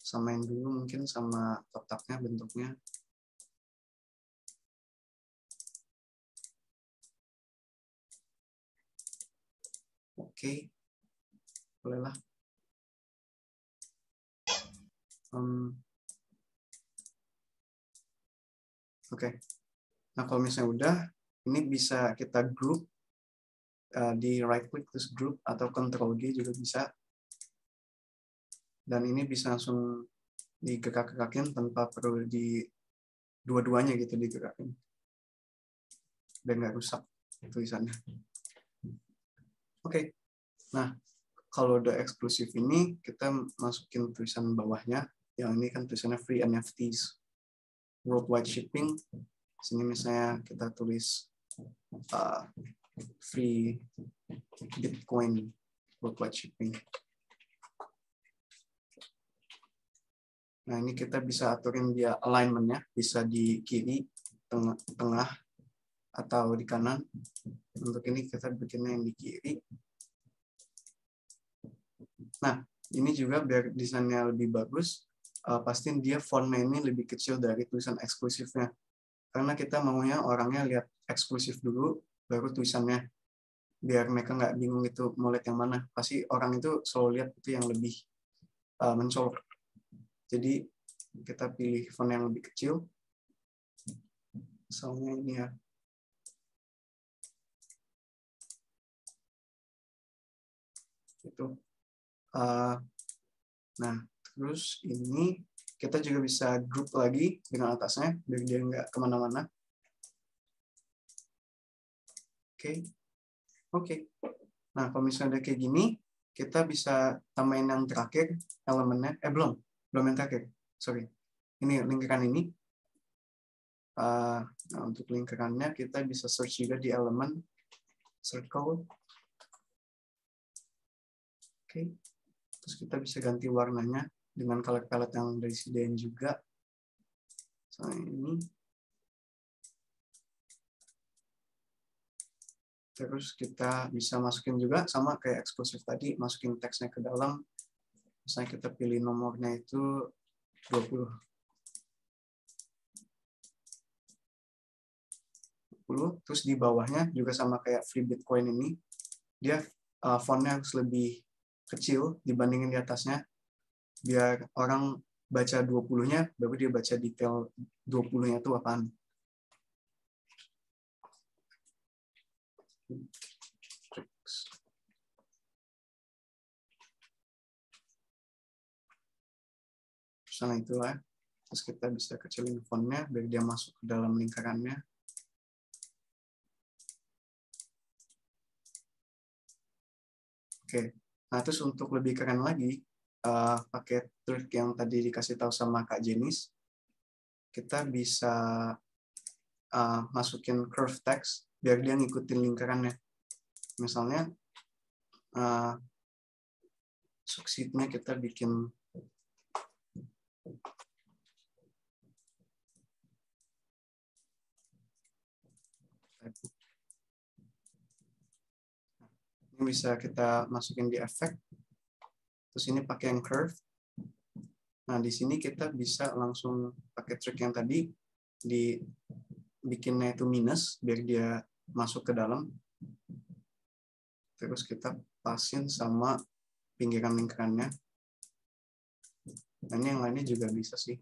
samain dulu mungkin sama kotaknya bentuknya. Oke, bolehlah. Oke. Nah, kalau misalnya udah, ini bisa kita group, di right click terus group, atau Ctrl G juga bisa. Dan ini bisa langsung digerak-gerakin tanpa perlu di dua-duanya gitu digerakin. Biar nggak rusak tulisannya. Oke. Nah, kalau udah eksklusif ini, kita masukin tulisan bawahnya. Yang ini kan tulisannya free NFTs. Worldwide shipping. Sini misalnya kita tulis free Bitcoin worldwide shipping. Nah, ini kita bisa aturin dia alignment-nya, bisa di kiri, tengah, atau di kanan. Untuk ini kita bikinnya yang di kiri. Nah, ini juga biar desainnya lebih bagus, pastiin dia fontnya ini lebih kecil dari tulisan eksklusifnya. Karena kita maunya orangnya lihat eksklusif dulu, baru tulisannya. Biar mereka nggak bingung itu mau lihat yang mana. Pasti orang itu selalu lihat itu yang lebih mencolok. Jadi kita pilih font yang lebih kecil. Misalnya ini ya. Itu. Nah, terus ini kita juga bisa group lagi dengan atasnya, biar dia nggak kemana-mana. Oke. Nah, kalau misalnya udah kayak gini, kita bisa tambahin yang terakhir elemennya. Belum yang terakhir. Sorry. Ini lingkaran ini. Nah, untuk lingkarannya kita bisa search juga di elemen circle. Oke. Terus kita bisa ganti warnanya dengan color palette yang dari disediain juga. Misalnya ini. Terus kita bisa masukin juga sama kayak eksklusif tadi, masukin teksnya ke dalam. Misalnya kita pilih nomornya itu 20. Terus di bawahnya juga sama kayak free Bitcoin ini, dia fontnya harus lebih kecil dibandingin di atasnya, biar orang baca 20-nya, baru dia baca detail 20-nya itu apaan. Misalnya itulah. Terus kita bisa kecilin fontnya biar dia masuk ke dalam lingkarannya. Oke, nah terus untuk lebih keren lagi, pakai trik yang tadi dikasih tahu sama Kak Jenis, kita bisa masukin curve text biar dia ngikutin lingkarannya. Misalnya, succeed-nya kita bikin ini bisa kita masukin di efek. Terus ini pakai yang curve. Nah, di sini kita bisa langsung pakai trik yang tadi, dibikinnya itu minus, biar dia masuk ke dalam. Terus kita pasin sama pinggiran lingkarannya. Nah, ini yang lainnya juga bisa sih.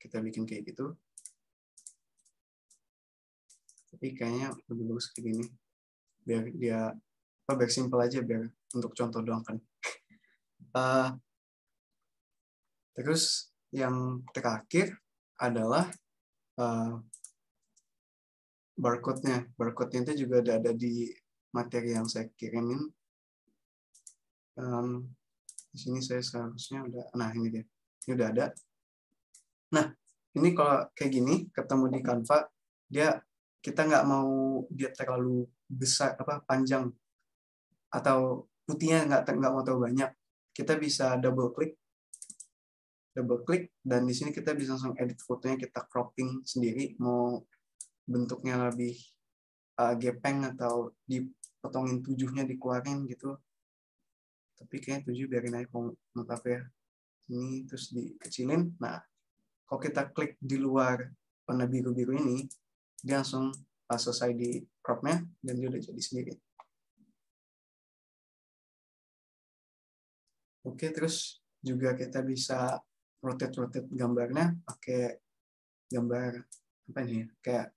Kita bikin kayak gitu. Tapi kayaknya lebih bagus kayak gini. Biar dia, biar simple aja, biar untuk contoh doang kan. Terus yang terakhir adalah barcode-nya. Barcode-nya itu juga ada di materi yang saya kirimin. Di sini saya seharusnya udah, nah ini dia. Ini udah ada. Nah, ini kalau kayak gini, ketemu di Canva, kita nggak mau dia terlalu besar, panjang, atau putihnya nggak mau terlalu banyak. Kita bisa double klik, dan di sini kita bisa langsung edit fotonya, kita cropping sendiri, mau bentuknya lebih gepeng atau dipotongin 7-nya, dikeluarin gitu. Tapi kayaknya 7 biarin aja menurut aku ya. Ini terus dikecilin. Nah, kalau kita klik di luar warna biru-biru ini, dia langsung selesai di cropnya, dan dia udah jadi sendiri. Oke, terus juga kita bisa rotate gambarnya pakai gambar apa nih, kayak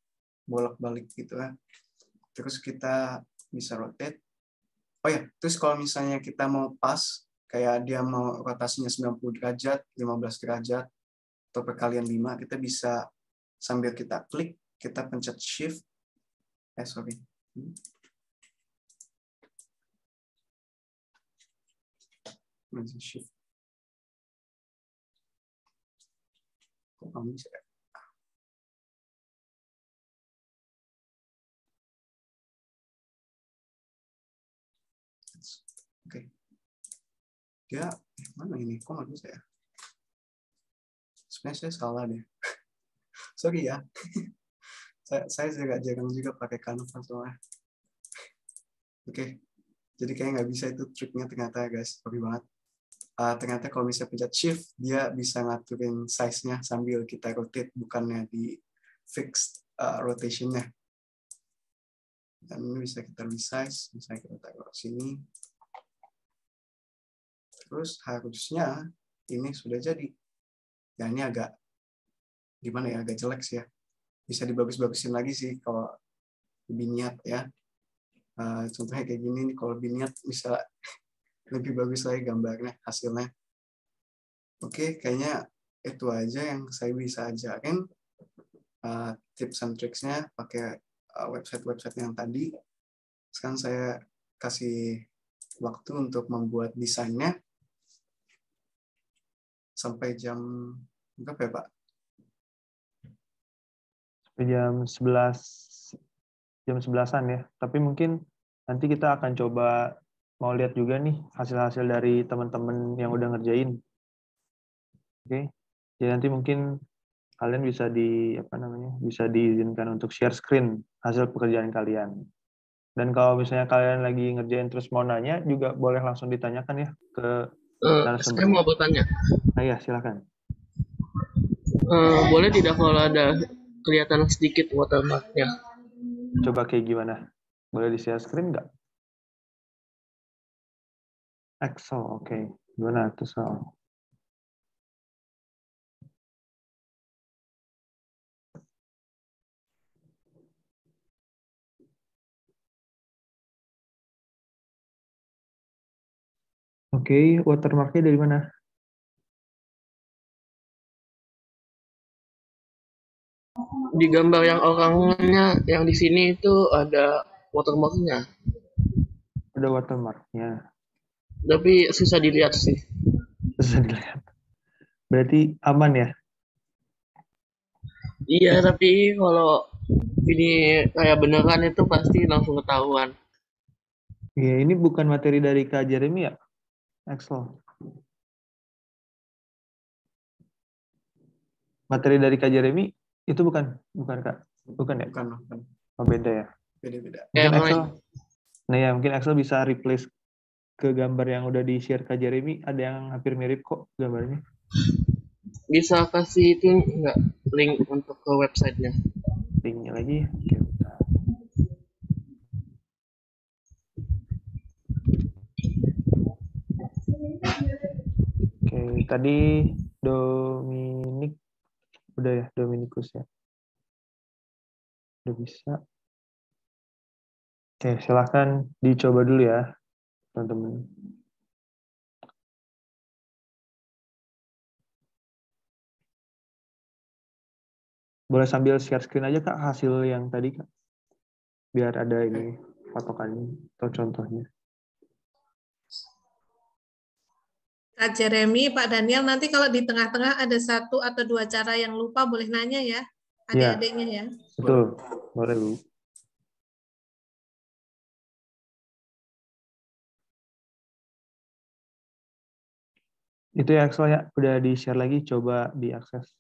bolak-balik gitu kan. Terus kita bisa rotate. Oh ya, terus kalau misalnya kita mau pas, kayak dia mau rotasinya 90 derajat, 15 derajat, atau perkalian 5, kita bisa sambil kita klik, kita pencet shift. Shift. Kok kamu bisa? Oke. Dia mana ini? Kok nggak bisa ya? Sebenarnya saya salah deh. Sorry ya. saya jarang juga pakai Canva soalnya. Oke. Jadi kayak nggak bisa itu triknya ternyata guys. Sorry banget. Ternyata kalau misalnya pencet shift, dia bisa ngaturin size-nya sambil kita rotate, bukannya di fixed rotation-nya. Dan ini bisa kita resize, misalnya kita taruh sini. Terus harusnya ini sudah jadi. Ya ini agak gimana ya, agak jelek sih ya. Bisa dibagus-bagusin lagi sih kalau lebih niat ya. Contohnya kayak gini nih, kalau lebih niat bisa lebih bagus lagi gambarnya, hasilnya. Oke, kayaknya itu aja yang saya bisa ajarin. Tips and tricks-nya pakai website-website yang tadi. Sekarang saya kasih waktu untuk membuat desainnya sampai jam berapa ya, Pak? Sampai jam 11-an ya. Tapi mungkin nanti kita akan coba mau lihat juga nih hasil-hasil dari teman-teman yang udah ngerjain. Oke. Jadi nanti mungkin kalian bisa bisa diizinkan untuk share screen hasil pekerjaan kalian. Dan kalau misalnya kalian lagi ngerjain terus mau nanya juga boleh langsung ditanyakan ya ke Saya mau narasumbernya. bertanya, Nah, ya, silakan. boleh tidak kalau ada kelihatan sedikit watermarknya? Coba kayak gimana? Boleh di-share screen nggak? Excel, oke. Gimana tuh soal? Oke, watermarknya dari mana? Di gambar yang orangnya yang di sini itu ada watermarknya, Ada watermarknya. tapi susah dilihat sih. Bisa dilihat. Berarti aman ya? Iya, tapi kalau ini kayak beneran itu pasti langsung ketahuan. Iya, ini bukan materi dari Kak Jeremy ya? Excel. Materi dari Kak Jeremy itu bukan Kak? Bukan ya? Bukan. Oh, beda ya? Beda-beda. Mungkin Yang Excel. lain. Nah ya, mungkin Excel bisa replace ke gambar yang udah di-share Kak Jeremy. Ada yang hampir mirip kok gambarnya. Bisa kasih itu nggak link untuk ke websitenya? Linknya lagi. Oke, bentar. Oke, tadi Dominik udah ya, Dominikus ya. Udah bisa. Oke, silahkan dicoba dulu ya, teman-teman. Boleh sambil share screen aja Kak, hasil yang tadi Kak. Biar ada ini patokannya atau contohnya. Kak Jeremy, Pak Daniel, nanti kalau di tengah-tengah ada satu atau dua cara yang lupa, boleh nanya ya, Iya, adik-adiknya ya. betul. Boleh, Bu. Itu ya Excel ya, udah di-share lagi, coba diakses.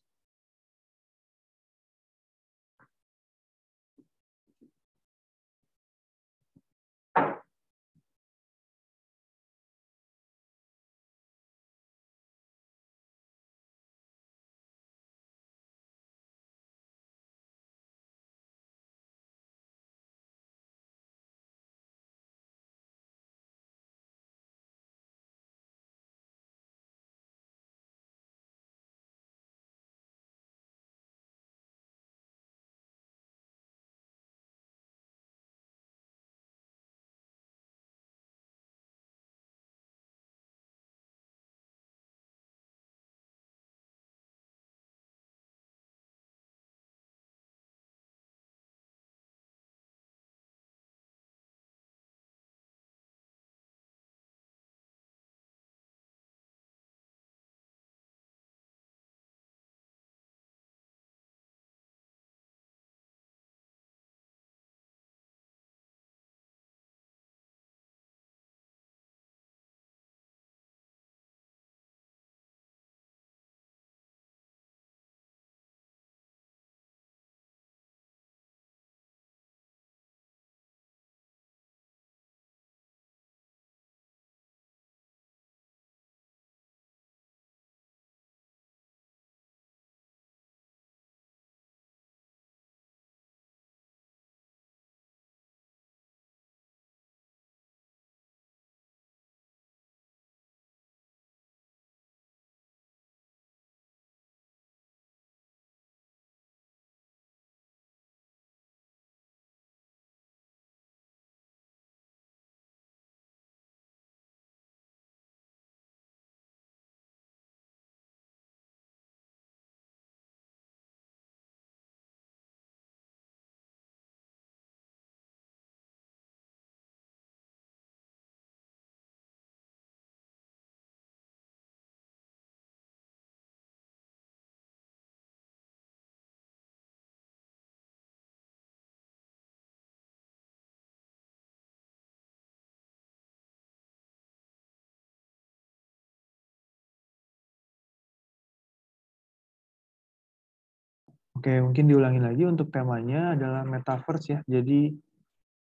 Oke, mungkin diulangi lagi untuk temanya adalah metaverse ya. Jadi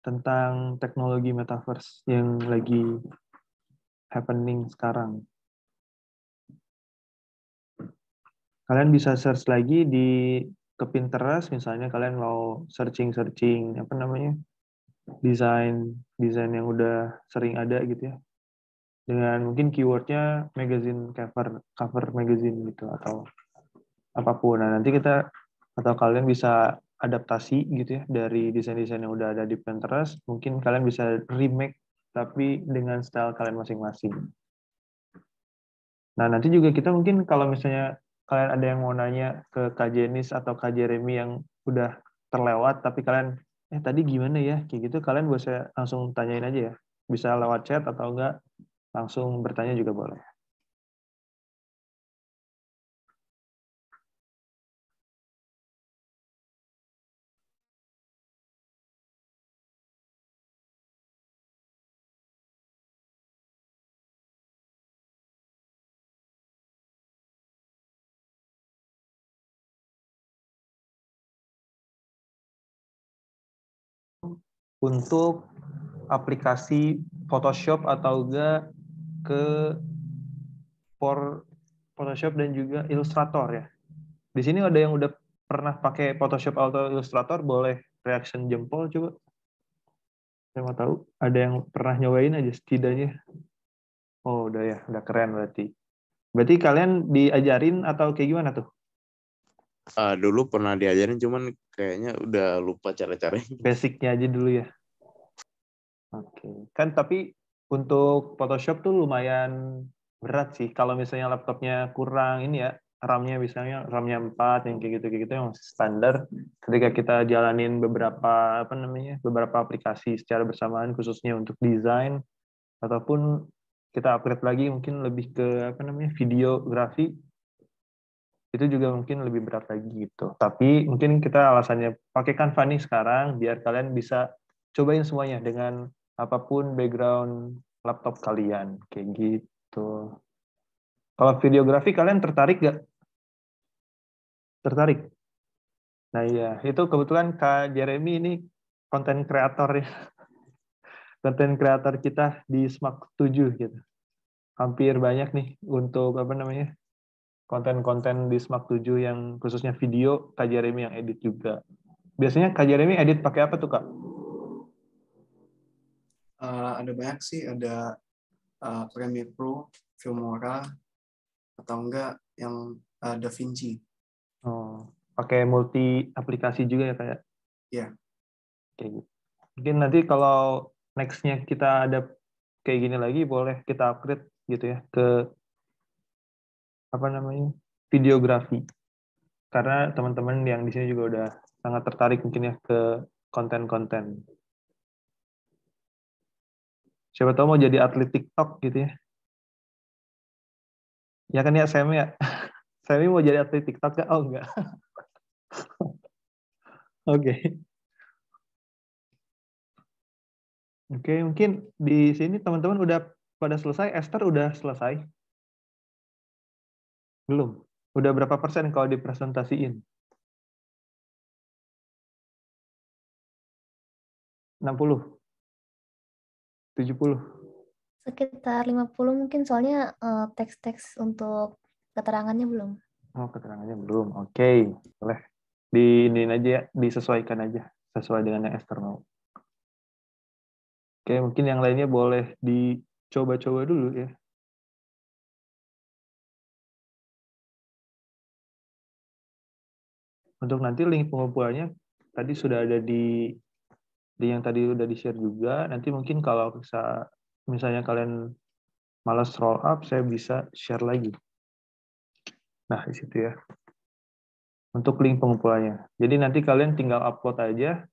tentang teknologi metaverse yang lagi happening sekarang. Kalian bisa search lagi ke Pinterest, misalnya kalian mau searching apa namanya, desain yang udah sering ada gitu ya, dengan mungkin keywordnya magazine cover magazine gitu atau apapun. Nah, nanti atau kalian bisa adaptasi gitu ya dari desain-desain yang udah ada di Pinterest, mungkin kalian bisa remake tapi dengan style kalian masing-masing. Nah, nanti juga kita mungkin kalau misalnya kalian ada yang mau nanya ke Kak Jenis atau Kak Jeremy yang udah terlewat, tapi kalian, tadi gimana ya? Kayak gitu, kalian bisa langsung tanyain aja ya. Bisa lewat chat atau enggak, langsung bertanya juga boleh. Untuk aplikasi Photoshop atau enggak ke Photoshop dan juga Illustrator ya. Di sini ada yang udah pernah pakai Photoshop atau Illustrator, boleh reaction jempol coba. Saya mau tahu, ada yang pernah nyobain aja setidaknya. Oh, udah ya, udah keren berarti. Berarti kalian diajarin atau kayak gimana tuh? Dulu pernah diajarin, cuman kayaknya udah lupa cara-caranya. Basicnya aja dulu ya. Oke. Kan tapi untuk Photoshop tuh lumayan berat sih. Kalau misalnya laptopnya kurang ini ya, RAM-nya misalnya RAM-nya 4 yang kayak gitu yang standar. Ketika kita jalanin beberapa beberapa aplikasi secara bersamaan khususnya untuk desain ataupun kita upgrade lagi mungkin lebih ke videografi, itu juga mungkin lebih berat lagi gitu. Tapi mungkin kita alasannya pakai Canva nih sekarang biar kalian bisa cobain semuanya dengan apapun background laptop kalian kayak gitu. Kalau videografi kalian tertarik gak? Tertarik? Nah iya, itu kebetulan Kak Jeremy ini konten kreator ya. Konten kreator kita di SMAK 7 gitu. Hampir banyak nih untuk konten-konten di SMAK 7 yang khususnya video, Kak Jeremy yang edit juga. Biasanya Kak Jeremy edit pakai apa tuh, Kak? Ada banyak sih, ada Premiere Pro, Filmora, atau enggak yang DaVinci. Oh, pakai multi aplikasi juga ya, kayak? Ya. Kayak gitu. Mungkin nanti kalau next-nya kita ada kayak gini lagi, boleh kita upgrade gitu ya ke videografi. Karena teman-teman yang di sini juga udah sangat tertarik mungkin ya ke konten-konten. Siapa tahu mau jadi atlet TikTok gitu ya. Ya kan ya, Sam ya? Sami mau jadi atlet TikTok nggak? Oh, enggak. Oke. Oke, mungkin di sini teman-teman udah pada selesai. Esther udah selesai? Belum. Udah berapa persen kalau dipresentasiin? 60? 70? Sekitar 50 mungkin, soalnya teks-teks untuk keterangannya belum. Oh, keterangannya belum. Oke, boleh. Diinin aja ya, disesuaikan aja. Sesuai dengan yang Esther mau. Oke, mungkin yang lainnya boleh dicoba-coba dulu ya. Untuk nanti link pengumpulannya tadi sudah ada di yang tadi udah di-share juga. Nanti mungkin kalau misalnya kalian malas roll up, saya bisa share lagi. Nah, di situ ya. Untuk link pengumpulannya. Jadi nanti kalian tinggal upload aja.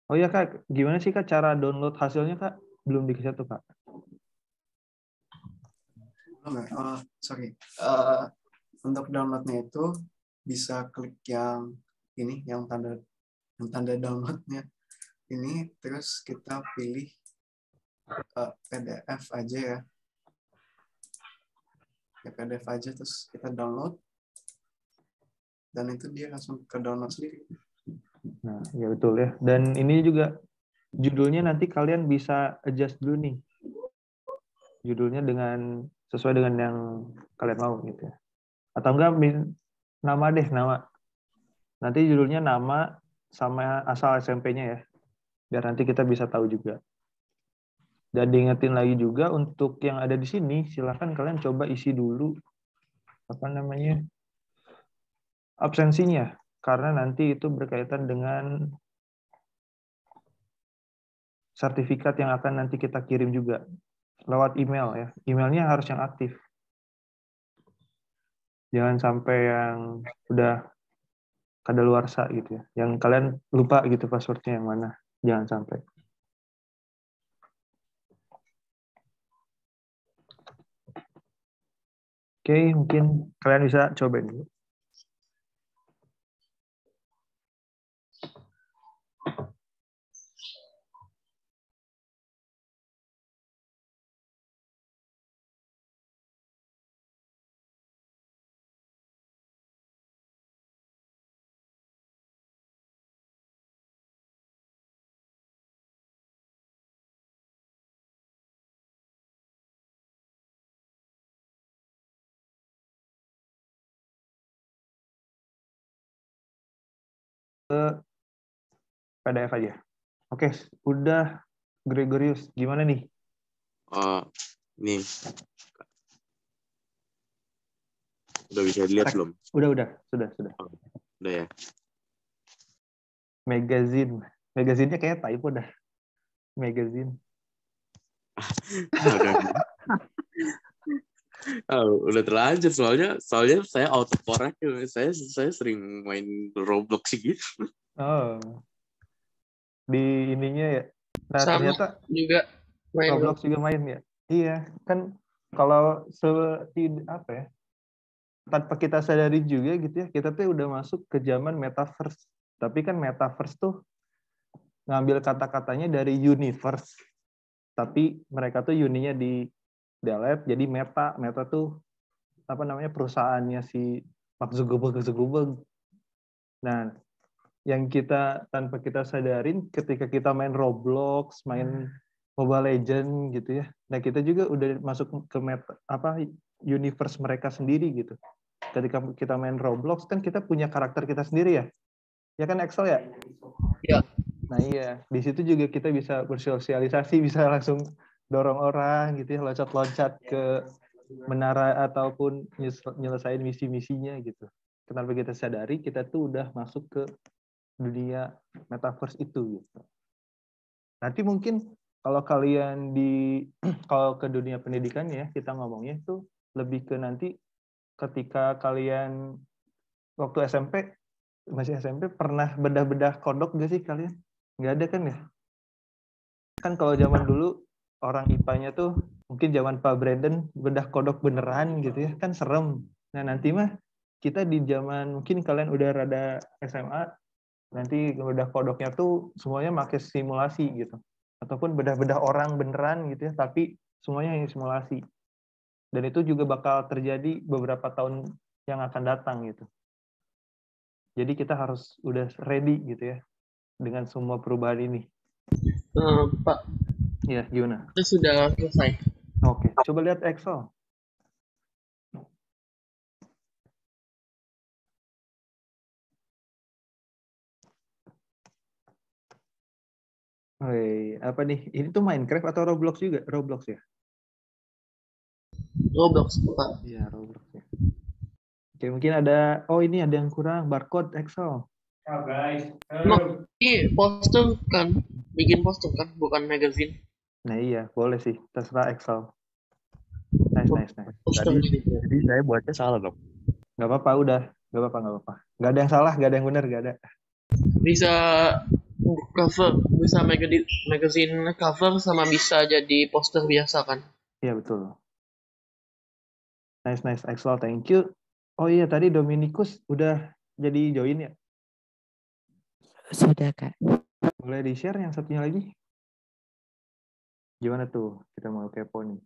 Oh ya, Kak, gimana sih, Kak, cara download hasilnya, Kak? Belum dikasih tuh, Kak. Sorry. Untuk downloadnya itu bisa klik yang ini, yang tanda downloadnya ini, terus kita pilih PDF aja ya. PDF aja, terus kita download. dan itu dia langsung ke download sendiri. Nah, ya betul ya. Dan ini juga judulnya nanti kalian bisa adjust dulu nih. Judulnya sesuai dengan yang kalian mau gitu ya. Atau enggak nama deh, nama. Nanti judulnya nama sama asal SMP-nya ya. Biar nanti kita bisa tahu juga. Dan diingetin lagi juga untuk yang ada di sini, silahkan kalian coba isi dulu absensinya, karena nanti itu berkaitan dengan sertifikat yang akan nanti kita kirim juga lewat email ya. Emailnya harus yang aktif. Jangan sampai yang udah kadaluarsa gitu ya. Yang kalian lupa gitu passwordnya yang mana. Jangan sampai. Oke, mungkin kalian bisa coba dulu. Ke PDF aja. Oke, udah Gregorius. Gimana nih? Nih, udah bisa dilihat belum? Udah. Sudah. Udah ya. Magazinnya kayak typo dah. Magazine. Udah terlanjur soalnya saya autocorrect, saya sering main Roblox gitu. Oh, di ininya ya. Nah, Sama ternyata juga main Roblox juga main ya. Iya, kan kalau apa ya? Tanpa kita sadari juga gitu ya, kita tuh udah masuk ke zaman metaverse. Tapi kan metaverse tuh ngambil kata-katanya dari universe. Tapi mereka tuh uninya di delete jadi meta. Meta tuh apa namanya perusahaannya si Mark Zuckerberg. Nah, yang kita tanpa kita sadarin ketika kita main Roblox, main Mobile Legend gitu ya. Nah, kita juga udah masuk ke universe mereka sendiri gitu. Ketika kita main Roblox kan kita punya karakter kita sendiri ya. Ya kan Excel ya? Ya. Nah, iya, di situ juga kita bisa bersosialisasi, bisa langsung dorong orang gitu ya, loncat-loncat ke menara ataupun nyelesain misi-misinya gitu. Kenapa kita sadari kita tuh udah masuk ke dunia metaverse itu gitu. Nanti mungkin kalau kalian kalau ke dunia pendidikan ya kita ngomongnya itu lebih ke nanti ketika kalian waktu masih SMP pernah bedah-bedah kodok gak sih kalian? Nggak ada kan ya? Kan kalau zaman dulu orang IPA-nya tuh mungkin zaman Pak Brandon bedah kodok beneran gitu ya kan serem. Nah nanti mah kita di zaman mungkin kalian udah rada SMA nanti bedah kodoknya tuh semuanya pakai simulasi gitu ataupun bedah-bedah orang beneran gitu ya tapi semuanya yang simulasi dan itu juga bakal terjadi beberapa tahun yang akan datang gitu jadi kita harus udah ready gitu ya dengan semua perubahan ini. Pak, Ya gimana? itu sudah selesai. Oke, coba lihat Excel. Apa nih? Ini tuh Minecraft atau Roblox juga? Roblox ya? Roblox, Pak. Iya, Roblox ya. Oke, mungkin ini ada yang kurang, barcode Excel. Ini poster kan, bikin poster kan, bukan magazine. Nah iya, boleh sih, terserah Excel. Nice. Jadi saya buatnya salah dong. Nggak apa-apa, udah. Nggak apa-apa. Nggak ada yang salah, nggak ada yang benar, nggak ada. Bisa cover, bisa magazine cover sama bisa jadi poster biasa kan? Iya, betul. Nice, Excel, thank you. Oh iya, tadi Dominikus udah jadi join ya? Sudah, Kak. Boleh di-share yang satunya lagi? Gimana tuh? Kita mau kepo nih.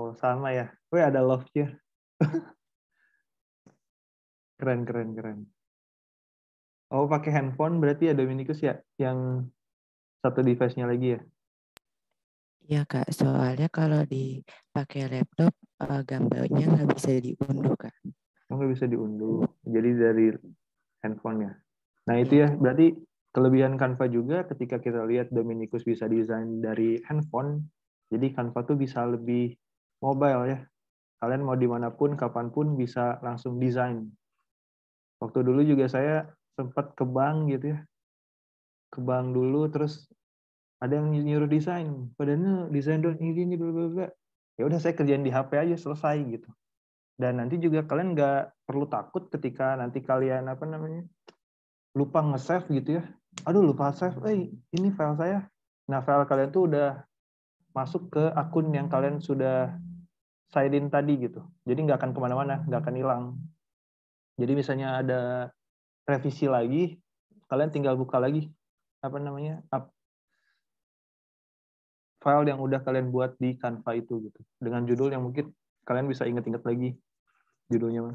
Oh, sama ya. Wih, ada love-nya. Keren, keren, keren. Oh, pakai handphone berarti ya Dominikus ya? Yang satu device-nya lagi ya? Iya Kak, soalnya kalau dipakai laptop gambarnya nggak bisa diunduh Kak. Oh, nggak bisa diunduh. Jadi dari handphone-nya. Nah, itu Iya ya, Kak. berarti kelebihan Canva juga ketika kita lihat Dominikus bisa desain dari handphone, jadi Canva tuh bisa lebih mobile ya. Kalian mau dimanapun, kapanpun bisa langsung desain. Waktu dulu juga saya sempat ke bank gitu ya. Ke bank dulu, terus ada yang nyuruh desain. Padahal desain dong ini bla bla bla. Ya udah saya kerjain di HP aja selesai gitu. Dan nanti juga kalian nggak perlu takut ketika nanti kalian apa namanya lupa nge-save gitu ya. Aduh lupa save, ini file saya. Nah file kalian tuh udah masuk ke akun yang kalian sudah sign in tadi gitu. Jadi nggak akan kemana-mana, nggak akan hilang. Jadi misalnya ada revisi lagi, kalian tinggal buka lagi apa namanya file yang udah kalian buat di Canva itu gitu. Dengan judul yang mungkin kalian bisa ingat-ingat lagi judulnya.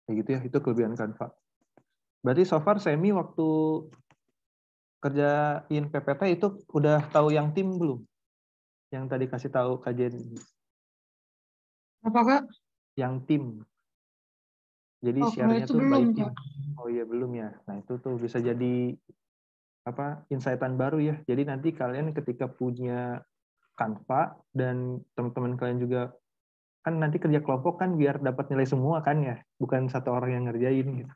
Kayak gitu ya, itu kelebihan Canva. Berarti so far Semi waktu kerjain PPT itu udah tahu yang tim belum? Yang tadi kasih tahu kajian Apa Kak? yang tim. Jadi Oh, kalau share-nya itu tuh by belum tim. Kak. Oh iya belum ya. Nah, itu tuh bisa jadi apa? Insight-an baru ya. Jadi nanti kalian ketika punya Canva dan teman-teman kalian juga kan nanti kerja kelompok kan biar dapat nilai semua kan ya, bukan satu orang yang ngerjain gitu.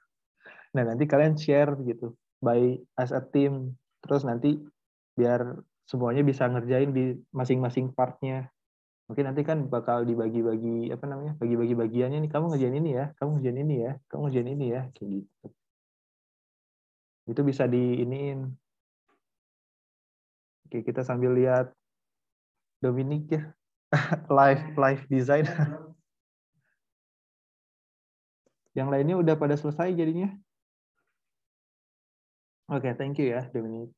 Nah, nanti kalian share gitu by as a team. Terus nanti biar semuanya bisa ngerjain di masing-masing part-nya. Mungkin nanti kan bakal dibagi-bagi apa namanya? Bagi-bagi bagiannya nih, kamu ngerjain ini ya, kamu ngerjain ini ya, kamu ngerjain ini ya, kayak gitu. Itu bisa diiniin. Oke, kita sambil lihat Dominic ya, live design. Yang lainnya udah pada selesai jadinya. Oke, thank you ya, Dominic.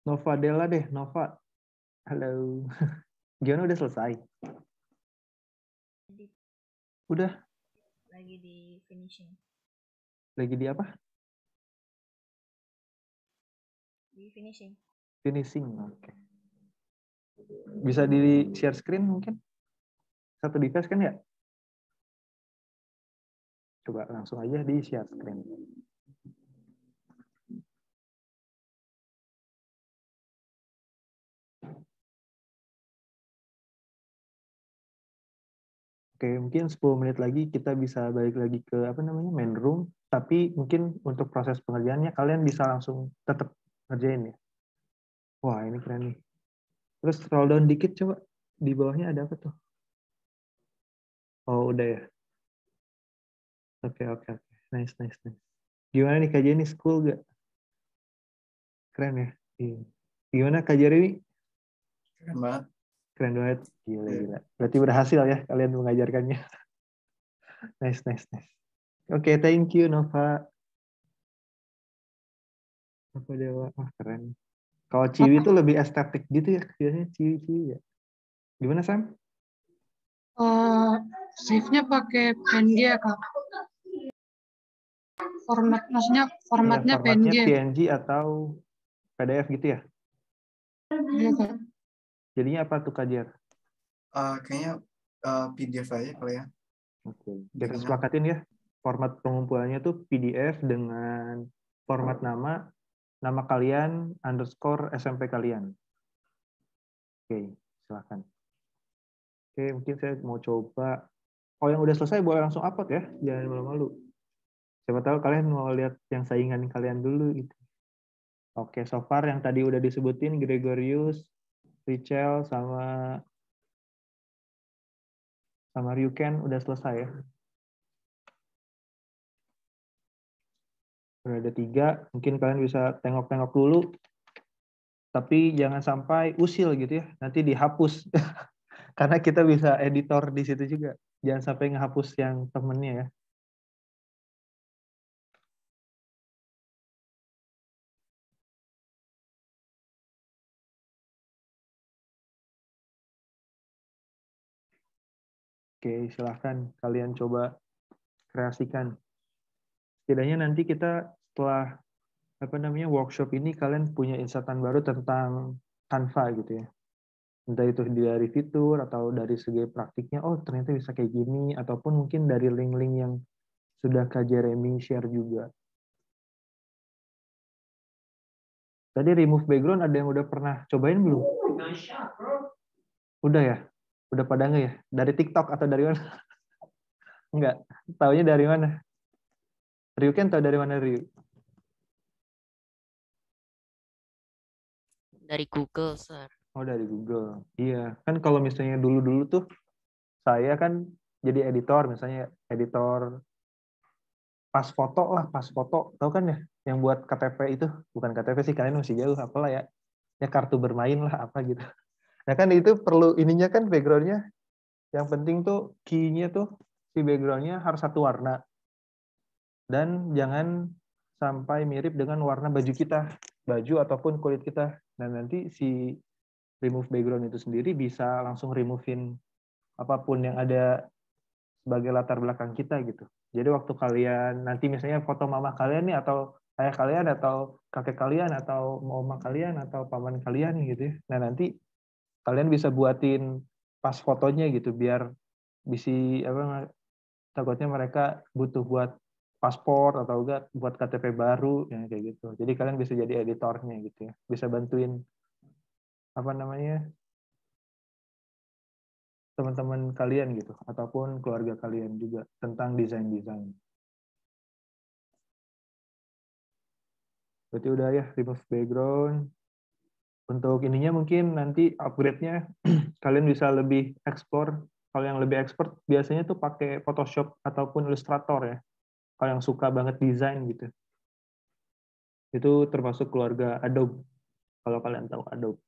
Nova Della deh, Nova. Halo. Gimana udah selesai? Udah. Lagi di finishing. Lagi di apa? Di finishing. Finishing, oke. Bisa di share screen mungkin? Satu device kan ya? Coba langsung aja di share screen. Oke, mungkin 10 menit lagi kita bisa balik lagi ke apa namanya main room. Tapi mungkin untuk proses pengerjaannya kalian bisa langsung tetap ngerjain ya. Wah, ini keren nih. Terus scroll down dikit coba. Di bawahnya ada apa tuh? Oh, udah ya. Oke. Nice. Gimana nih Kak Jenny, school gak? Keren ya? Iya. Gimana Kak Jeremy? Keren banget. Keren banget. Gila. Berarti berhasil ya kalian mengajarkannya. Nice. Oke, thank you Nova. Apa Dewa? Wah, keren. Kalau Ciwi itu lebih estetik gitu ya. Biasanya Ciwi ya. Gimana Sam? Save-nya pakai PNG ya Kak? Maksudnya formatnya Formatnya PNG. PNG atau PDF gitu ya? Iya Kak. Jadinya apa tuh Kak Jer? Kayaknya PDF aja kali ya. Oke. Kita sepakatin ya. Format pengumpulannya tuh PDF dengan format nama kalian, underscore SMP kalian. Oke, silakan. Oke, mungkin saya mau coba. Oh, yang udah selesai boleh langsung upload ya, jangan malu-malu. Siapa tahu kalian mau lihat yang saingan kalian dulu gitu. Oke, so far yang tadi udah disebutin Gregorius, Richel, sama Ryuken udah selesai ya. Udah ada 3, mungkin kalian bisa tengok-tengok dulu. Tapi jangan sampai usil gitu ya, nanti dihapus. Karena kita bisa editor di situ juga. Jangan sampai ngehapus yang temennya ya. Oke, silahkan kalian coba kreasikan. Setidaknya nanti kita setelah workshop ini kalian punya insatan baru tentang Canva gitu ya. Entah itu dari fitur atau dari segi praktiknya, oh ternyata bisa kayak gini, ataupun mungkin dari link-link yang sudah Kak Jeremy share juga. Tadi remove background ada yang udah pernah cobain belum? Udah ya? Udah pada nggak ya? Dari TikTok atau dari mana? Enggak. Taunya dari mana? Ryu kan tahu dari mana Ryu? Dari Google, Sir. Oh, dari Google. Iya, kan kalau misalnya dulu-dulu tuh saya kan jadi editor, misalnya editor pas foto lah, pas foto. Tahu kan ya yang buat KTP itu, bukan KTP sih, kalian masih jauh, apalah ya. Ya kartu bermain lah apa gitu. Nah kan itu perlu ininya kan background-nya. Yang penting tuh key-nya tuh si background-nya harus satu warna. Dan jangan sampai mirip dengan warna baju kita, baju ataupun kulit kita. Nah nanti si remove background itu sendiri bisa langsung removein apapun yang ada sebagai latar belakang kita gitu. Jadi waktu kalian nanti misalnya foto mama kalian nih atau ayah kalian atau kakek kalian atau mama kalian atau paman kalian gitu ya. Nah nanti kalian bisa buatin pas fotonya gitu biar bisa takutnya mereka butuh buat paspor atau enggak buat KTP baru ya kayak gitu. Jadi kalian bisa jadi editornya gitu ya. Bisa bantuin teman-teman kalian gitu ataupun keluarga kalian juga tentang desain-desain. Berarti udah ya remove background. Untuk ininya mungkin nanti upgrade-nya kalian bisa lebih explore. Kalau yang lebih expert biasanya tuh pakai Photoshop ataupun Illustrator ya. Kalau yang suka banget desain gitu. Itu termasuk keluarga Adobe. Kalau kalian tahu Adobe.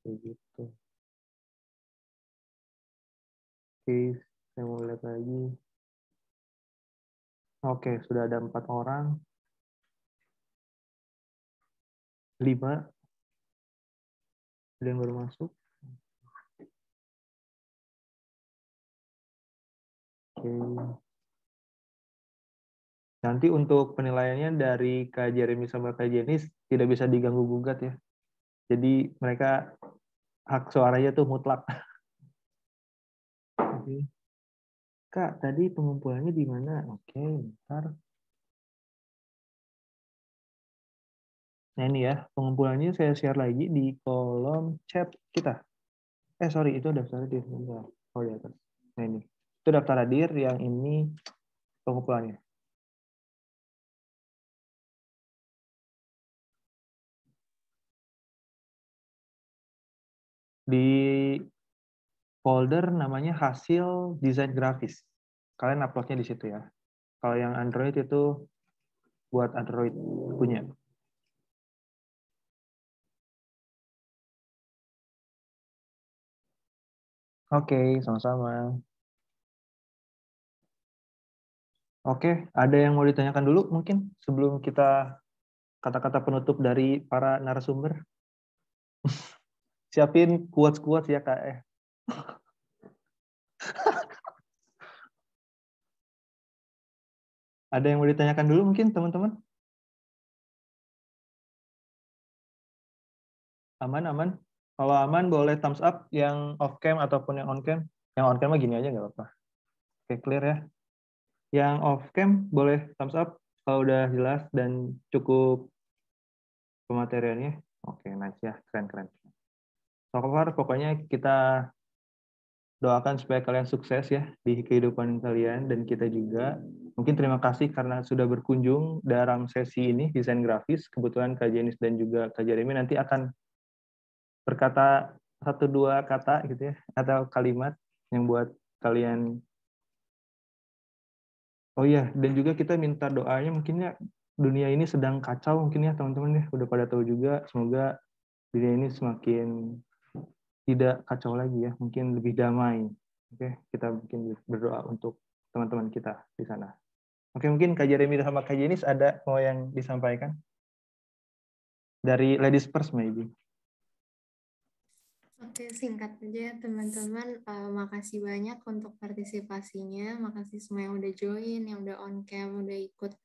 Gitu. Oke, saya mau lihat lagi. Oke, sudah ada 4 orang. 5. Ada yang baru masuk. Oke. Nanti untuk penilaiannya dari Kak Jeremy sama Kak Jenis tidak bisa diganggu-gugat ya. Jadi mereka hak suaranya tuh mutlak. Oke. Kak, tadi pengumpulannya di mana? Oke, bentar. Nah ini ya, pengumpulannya saya share lagi di kolom chat kita. Sorry, itu daftar hadir. Oh, di atas. Nah ini. Itu daftar hadir, yang ini pengumpulannya. Di folder namanya hasil desain grafis. Kalian uploadnya di situ ya. Kalau yang Android itu buat Android punya. Oke, sama-sama. Oke, ada yang mau ditanyakan dulu mungkin sebelum kita kata-kata penutup dari para narasumber? Siapin quotes-quotes ya, Kak. Ada yang mau ditanyakan dulu mungkin, teman-teman? Aman? Kalau aman, boleh thumbs up yang off-cam ataupun yang on-cam. Yang on-cam mah gini aja, nggak apa-apa. Oke, clear ya. Yang off-cam, boleh thumbs up kalau udah jelas dan cukup pemateriannya. Oke, nice ya. Keren. So far, pokoknya kita doakan supaya kalian sukses ya di kehidupan kalian dan kita juga. Mungkin terima kasih karena sudah berkunjung dalam sesi ini desain grafis. Kebetulan Kak Jenis dan juga Kak Jeremy nanti akan berkata 1-2 kata gitu ya atau kalimat yang buat kalian. Oh iya, dan juga kita minta doanya mungkin ya dunia ini sedang kacau mungkin ya teman-teman ya. Udah pada tahu juga, semoga dunia ini semakin tidak kacau lagi ya, mungkin lebih damai. Oke, kita mungkin berdoa untuk teman-teman kita di sana. Oke, mungkin Kak Jeremy sama Kak Jenis ada mau yang disampaikan? Dari ladies first maybe. Oke, singkat aja ya teman-teman. Makasih banyak untuk partisipasinya. Makasih semua yang udah join, yang udah on cam, udah ikut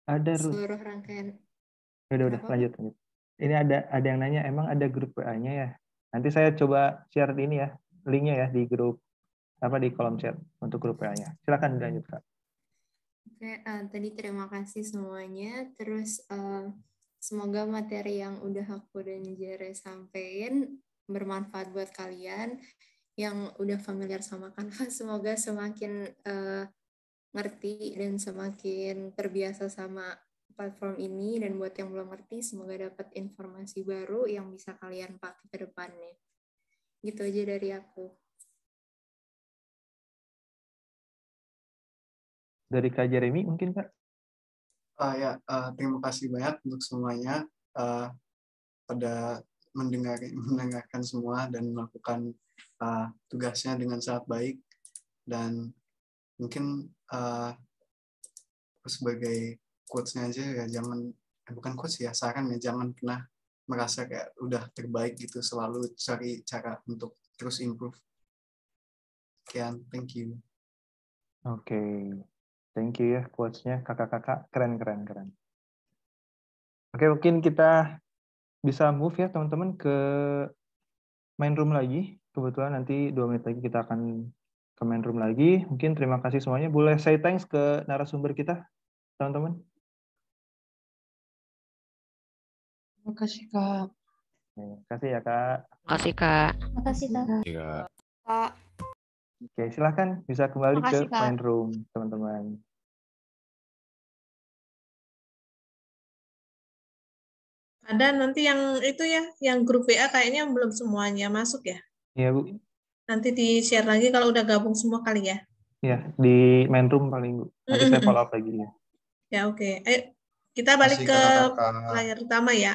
Ada Ruth. seluruh rangkaian. Udah Kenapa, lanjut. Ini ada yang nanya, emang ada grup WA-nya ya? Nanti saya coba share ini ya, linknya ya di grup di kolom chat untuk grup WA-nya. Silakan dilanjut Kak. Oke, tadi terima kasih semuanya. Terus semoga materi yang udah aku dan Jere sampein bermanfaat buat kalian yang udah familiar sama Canva. Semoga semakin ngerti dan semakin terbiasa sama platform ini. Dan buat yang belum ngerti, semoga dapat informasi baru yang bisa kalian pakai ke depannya. Gitu aja dari aku. Dari Kak Jeremy mungkin Kak? Terima kasih banyak untuk semuanya pada mendengarkan semua dan melakukan tugasnya dengan sangat baik. Dan mungkin sebagai quotes-nya aja ya, bukan quotes ya, saran ya, jangan pernah merasa kayak udah terbaik gitu, selalu cari cara untuk terus improve. Sekian, thank you. Oke. Thank you ya quotes-nya kakak-kakak, keren. Oke, mungkin kita bisa move ya teman-teman ke main room lagi. Kebetulan nanti 2 menit lagi kita akan ke main room lagi. Mungkin terima kasih semuanya. Boleh say thanks ke narasumber kita, teman-teman? Terima kasih Kak. Terima kasih ya Kak. Makasih Kak. Makasih Kak. Kak. Oke, silahkan bisa kembali Makasih, ke Kak. main room, teman-teman. Ada nanti yang itu ya, yang grup WA kayaknya belum semuanya masuk ya. Iya Bu. Nanti di-share lagi kalau udah gabung semua kali ya. Iya, di main room paling Bu. Nanti saya follow up lagi ya. Ya oke. Ayo kita balik Kasih ke kakak-kakak. layar utama ya.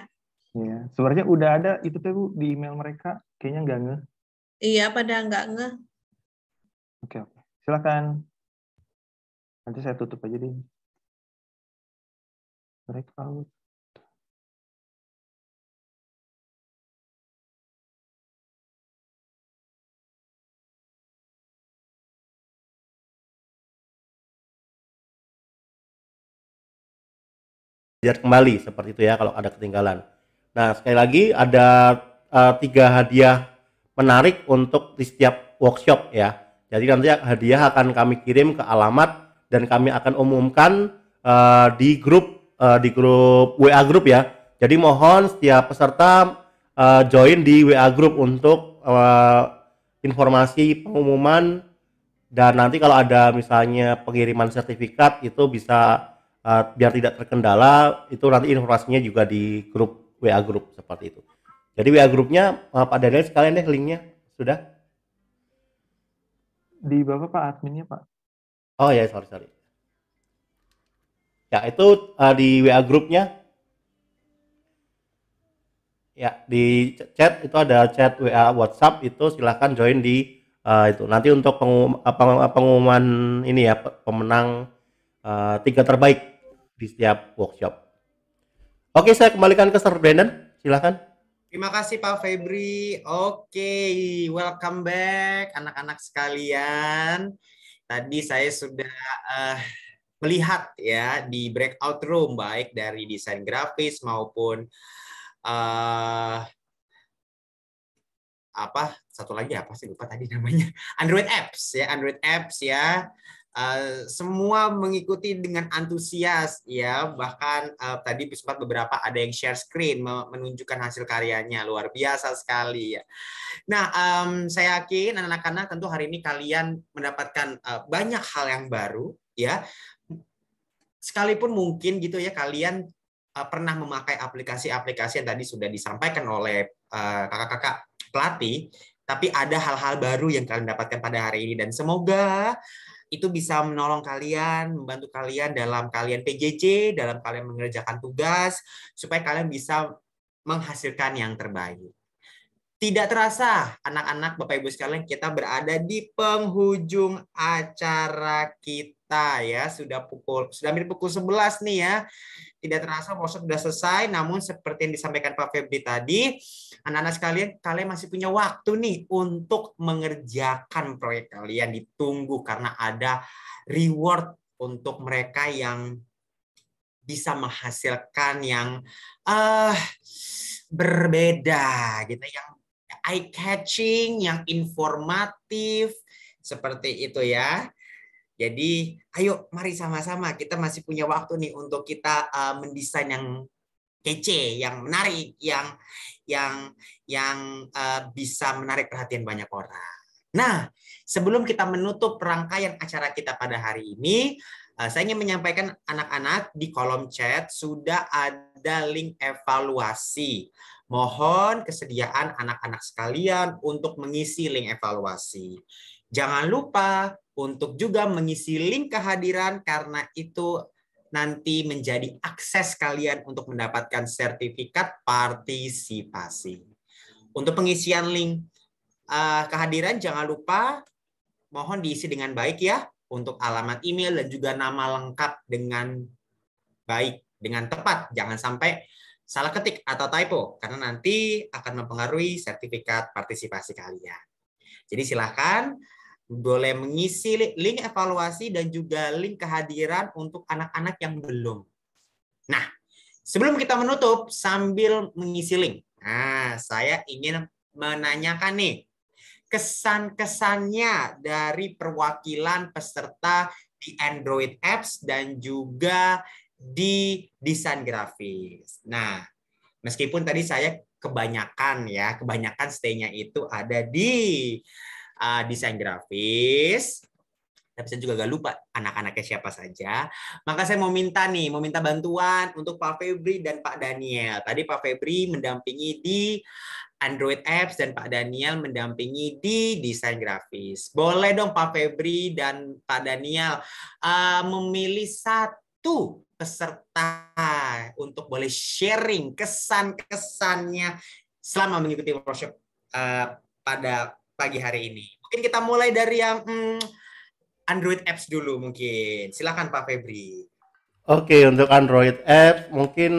Iya, sebenarnya udah ada itu tuh Bu di email mereka, kayaknya nggak ngeh. Iya, pada nggak ngeh. Oke. Silakan. Nanti saya tutup aja deh. Breakout. Kembali seperti itu ya kalau ada ketinggalan. Nah, sekali lagi ada 3 hadiah menarik untuk di setiap workshop ya. Jadi nanti hadiah akan kami kirim ke alamat dan kami akan umumkan di grup WA group ya. Jadi mohon setiap peserta join di WA group untuk informasi pengumuman, dan nanti kalau ada misalnya pengiriman sertifikat itu bisa biar tidak terkendala, itu nanti informasinya juga di grup WA group seperti itu. Jadi WA grupnya Pak Daniel sekalian deh linknya sudah. Di bawah Pak adminnya Pak. Oh ya, sorry. Ya itu di WA grupnya. Ya di chat itu ada chat WA WhatsApp, itu silahkan join di itu. Nanti untuk pengumuman ini ya, pemenang 3 terbaik di setiap workshop. Oke, saya kembalikan ke Sir Brandon, silahkan. Terima kasih Pak Febri. Oke, welcome back anak-anak sekalian. Tadi saya sudah melihat ya di breakout room, baik dari desain grafis maupun satu lagi apa sih, lupa tadi namanya, Android apps ya. Semua mengikuti dengan antusias ya, bahkan tadi sempat beberapa ada yang share screen menunjukkan hasil karyanya, luar biasa sekali ya. Nah, saya yakin anak-anak tentu hari ini kalian mendapatkan banyak hal yang baru ya, sekalipun mungkin gitu ya kalian pernah memakai aplikasi-aplikasi yang tadi sudah disampaikan oleh kakak-kakak pelatih, tapi ada hal-hal baru yang kalian dapatkan pada hari ini, dan semoga itu bisa menolong kalian, membantu kalian dalam kalian PJJ, dalam kalian mengerjakan tugas, supaya kalian bisa menghasilkan yang terbaik. Tidak terasa, anak-anak, Bapak Ibu sekalian, kita berada di penghujung acara kita kita ya. Sudah hampir pukul 11 nih ya. Tidak terasa workshop sudah selesai, namun seperti yang disampaikan Pak Febri tadi, anak-anak sekalian, kalian masih punya waktu nih untuk mengerjakan proyek kalian. Ditunggu karena ada reward untuk mereka yang bisa menghasilkan yang berbeda gitu, yang eye catching, yang informatif seperti itu ya. Jadi ayo mari sama-sama, kita masih punya waktu nih untuk kita mendesain yang kece, yang menarik, yang bisa menarik perhatian banyak orang. Nah, sebelum kita menutup rangkaian acara kita pada hari ini, saya ingin menyampaikan anak-anak di kolom chat sudah ada link evaluasi. Mohon kesediaan anak-anak sekalian untuk mengisi link evaluasi. Jangan lupa untuk juga mengisi link kehadiran karena itu nanti menjadi akses kalian untuk mendapatkan sertifikat partisipasi. Untuk pengisian link kehadiran jangan lupa mohon diisi dengan baik ya, untuk alamat email dan juga nama lengkap dengan baik, dengan tepat. Jangan sampai salah ketik atau typo karena nanti akan mempengaruhi sertifikat partisipasi kalian. Jadi silakan boleh mengisi link evaluasi dan juga link kehadiran untuk anak-anak yang belum. Nah, sebelum kita menutup sambil mengisi link, saya ingin menanyakan nih, kesan-kesannya dari perwakilan peserta di Android Apps dan juga di desain grafis. Nah, meskipun tadi saya kebanyakan stay-nya itu ada di desain grafis, tapi saya juga gak lupa anak-anaknya siapa saja. Maka saya mau minta bantuan untuk Pak Febri dan Pak Daniel. Tadi Pak Febri mendampingi di Android Apps dan Pak Daniel mendampingi di desain grafis. Boleh dong Pak Febri dan Pak Daniel memilih satu peserta untuk boleh sharing kesan-kesannya selama mengikuti workshop pada pagi hari ini. Mungkin kita mulai dari yang Android Apps dulu mungkin. Silakan Pak Febri. Oke, untuk Android Apps mungkin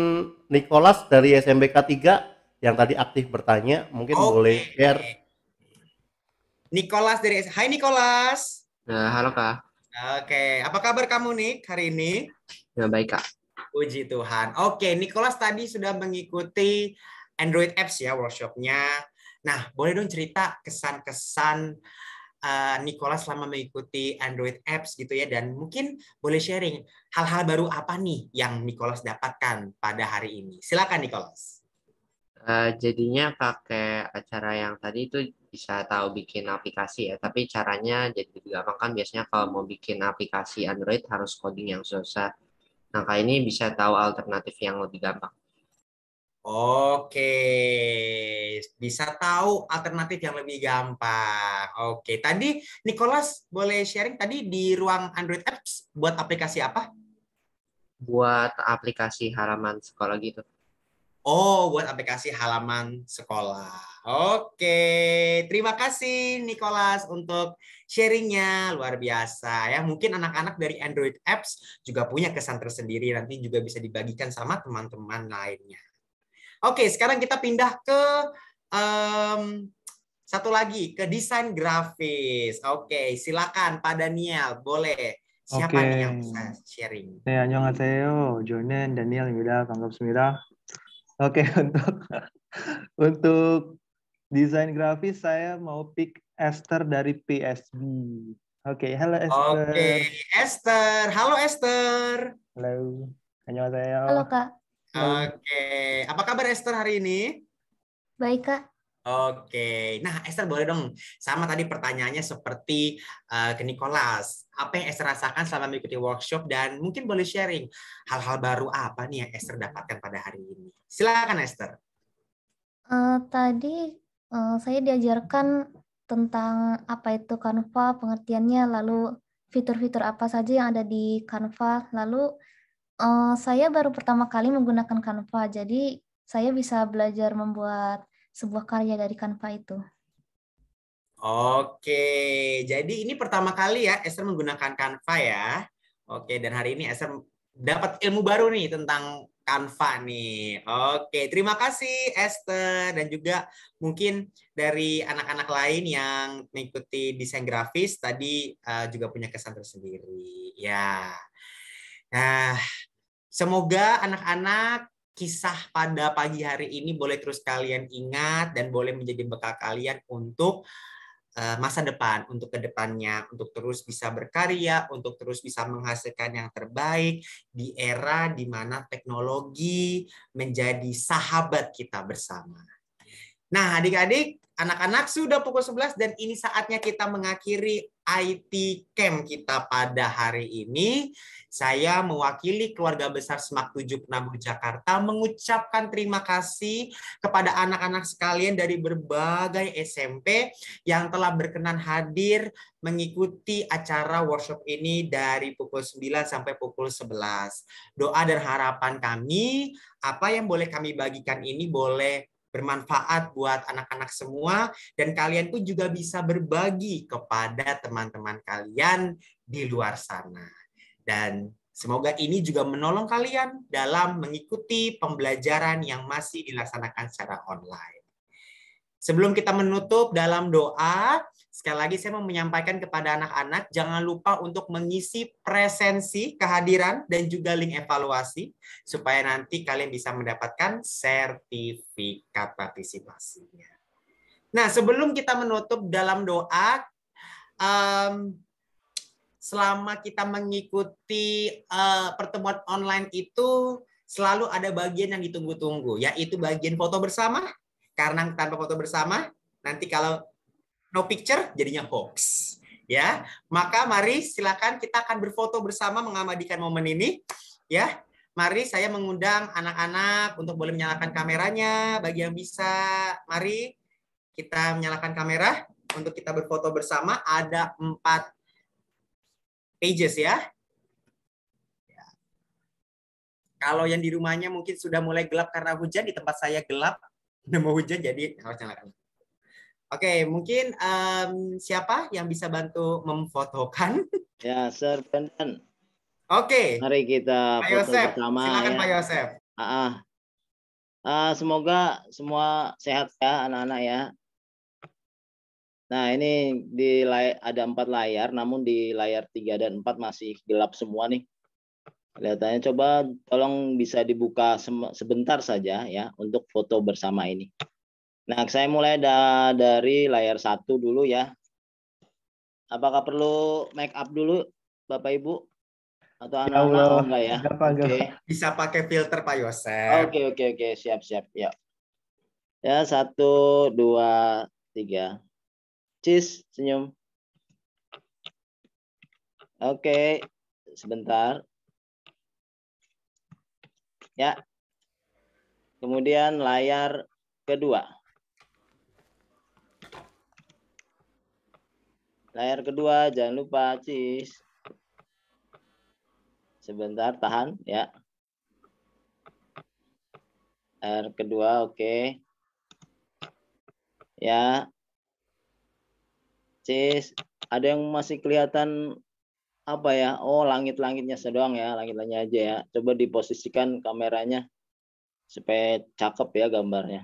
Nicholas dari SMBK 3 yang tadi aktif bertanya, mungkin boleh share. Nicholas dari Hai Nicholas. Halo Kak. Oke, apa kabar kamu Nik hari ini? Ya baik Kak. Puji Tuhan. Oke, Nicholas tadi sudah mengikuti Android Apps ya workshopnya. Nah, boleh dong cerita kesan-kesan Nicholas selama mengikuti Android Apps gitu ya, dan mungkin boleh sharing hal-hal baru apa nih yang Nicholas dapatkan pada hari ini. Silakan Nicholas. Jadinya pakai acara yang tadi itu bisa tahu bikin aplikasi ya, tapi caranya jadi lebih gampang kan. Biasanya kalau mau bikin aplikasi Android harus coding yang susah. Nah, kali ini bisa tahu alternatif yang lebih gampang. Oke, bisa tahu alternatif yang lebih gampang. Oke, tadi Nicholas boleh sharing tadi di ruang Android Apps buat aplikasi apa? Buat aplikasi halaman sekolah gitu. Oh, buat aplikasi halaman sekolah. Oke, terima kasih Nicholas untuk sharingnya, luar biasa ya. Mungkin anak-anak dari Android Apps juga punya kesan tersendiri, nanti juga bisa dibagikan sama teman-teman lainnya. Oke, sekarang kita pindah ke satu lagi, ke desain grafis. Oke, silakan Pak Daniel, boleh. Siapa nih yang bisa sharing? 네, 안녕하세요. 저는 다니엘입니다. 반갑습니다. Oke, untuk desain grafis saya mau pick Esther dari PSB. Oke, halo Esther. Oke, Esther. Halo Esther. Halo. 안녕하세요. Halo Kak. Oke, apa kabar Esther hari ini? Baik Kak. Oke, nah Esther boleh dong sama tadi pertanyaannya seperti ke Nicholas. Apa yang Esther rasakan selama mengikuti workshop dan mungkin boleh sharing hal-hal baru apa nih yang Esther dapatkan pada hari ini. Silakan Esther. Tadi saya diajarkan tentang apa itu Canva, pengertiannya, lalu fitur-fitur apa saja yang ada di Canva. Lalu saya baru pertama kali menggunakan Canva, jadi saya bisa belajar membuat sebuah karya dari Canva itu. Oke, jadi ini pertama kali ya Esther menggunakan Canva ya. Oke, dan hari ini SM dapat ilmu baru nih tentang Canva nih. Oke, terima kasih Esther dan juga mungkin dari anak-anak lain yang mengikuti desain grafis tadi juga punya kesan tersendiri. Ya. Nah, semoga anak-anak kisah pada pagi hari ini boleh terus kalian ingat dan boleh menjadi bekal kalian untuk masa depan, untuk kedepannya, untuk terus bisa berkarya, untuk terus bisa menghasilkan yang terbaik di era di mana teknologi menjadi sahabat kita bersama. Nah, adik-adik, anak-anak sudah pukul 11 dan ini saatnya kita mengakhiri IT Camp kita pada hari ini. Saya mewakili keluarga besar SMAK 7 Penabur Jakarta mengucapkan terima kasih kepada anak-anak sekalian dari berbagai SMP yang telah berkenan hadir mengikuti acara workshop ini dari pukul 9 sampai pukul 11. Doa dan harapan kami, apa yang boleh kami bagikan ini boleh bermanfaat buat anak-anak semua dan kalian pun juga bisa berbagi kepada teman-teman kalian di luar sana. Dan semoga ini juga menolong kalian dalam mengikuti pembelajaran yang masih dilaksanakan secara online. Sebelum kita menutup dalam doa, sekali lagi saya mau menyampaikan kepada anak-anak, jangan lupa untuk mengisi presensi kehadiran dan juga link evaluasi, supaya nanti kalian bisa mendapatkan sertifikat partisipasinya. Nah, sebelum kita menutup dalam doa, selama kita mengikuti pertemuan online itu, selalu ada bagian yang ditunggu-tunggu, yaitu bagian foto bersama. Karena tanpa foto bersama, nanti kalau no picture jadinya hoax. Ya, maka mari silakan kita akan berfoto bersama mengabadikan momen ini. Ya, mari saya mengundang anak-anak untuk boleh menyalakan kameranya. Bagi yang bisa, mari kita menyalakan kamera untuk kita berfoto bersama. Ada 4 pages ya. Kalau yang di rumahnya mungkin sudah mulai gelap karena hujan, di tempat saya gelap. Udah mau hujan jadi harus nyalakan. Oke, mungkin siapa yang bisa bantu memfotokan? Ya, Sir Benden. Oke. Mari kita Pak foto Yosef, bersama silakan ya. Pak Yosef. Semoga semua sehat ya anak-anak ya. Nah, ini ada 4 layar, namun di layar 3 dan 4 masih gelap semua nih. Kelihatannya, coba tolong bisa dibuka sebentar saja ya untuk foto bersama ini. Nah, saya mulai dari layar 1 dulu ya. Apakah perlu make up dulu Bapak Ibu? Atau anak-anak? Oh, enggak ya? Oke. Bisa pakai filter Pak Yosef. Oke. Siap. Ya. Ya, 1, 2, 3. Cheese, senyum. Oke, sebentar. Ya. Kemudian layar kedua. Layar kedua, jangan lupa cheese. Sebentar, tahan ya. Layar kedua, oke. Ya. Cheese, ada yang masih kelihatan apa ya? Oh, langit-langitnya doang ya, langit-langitnya aja ya. Coba diposisikan kameranya supaya cakep ya gambarnya.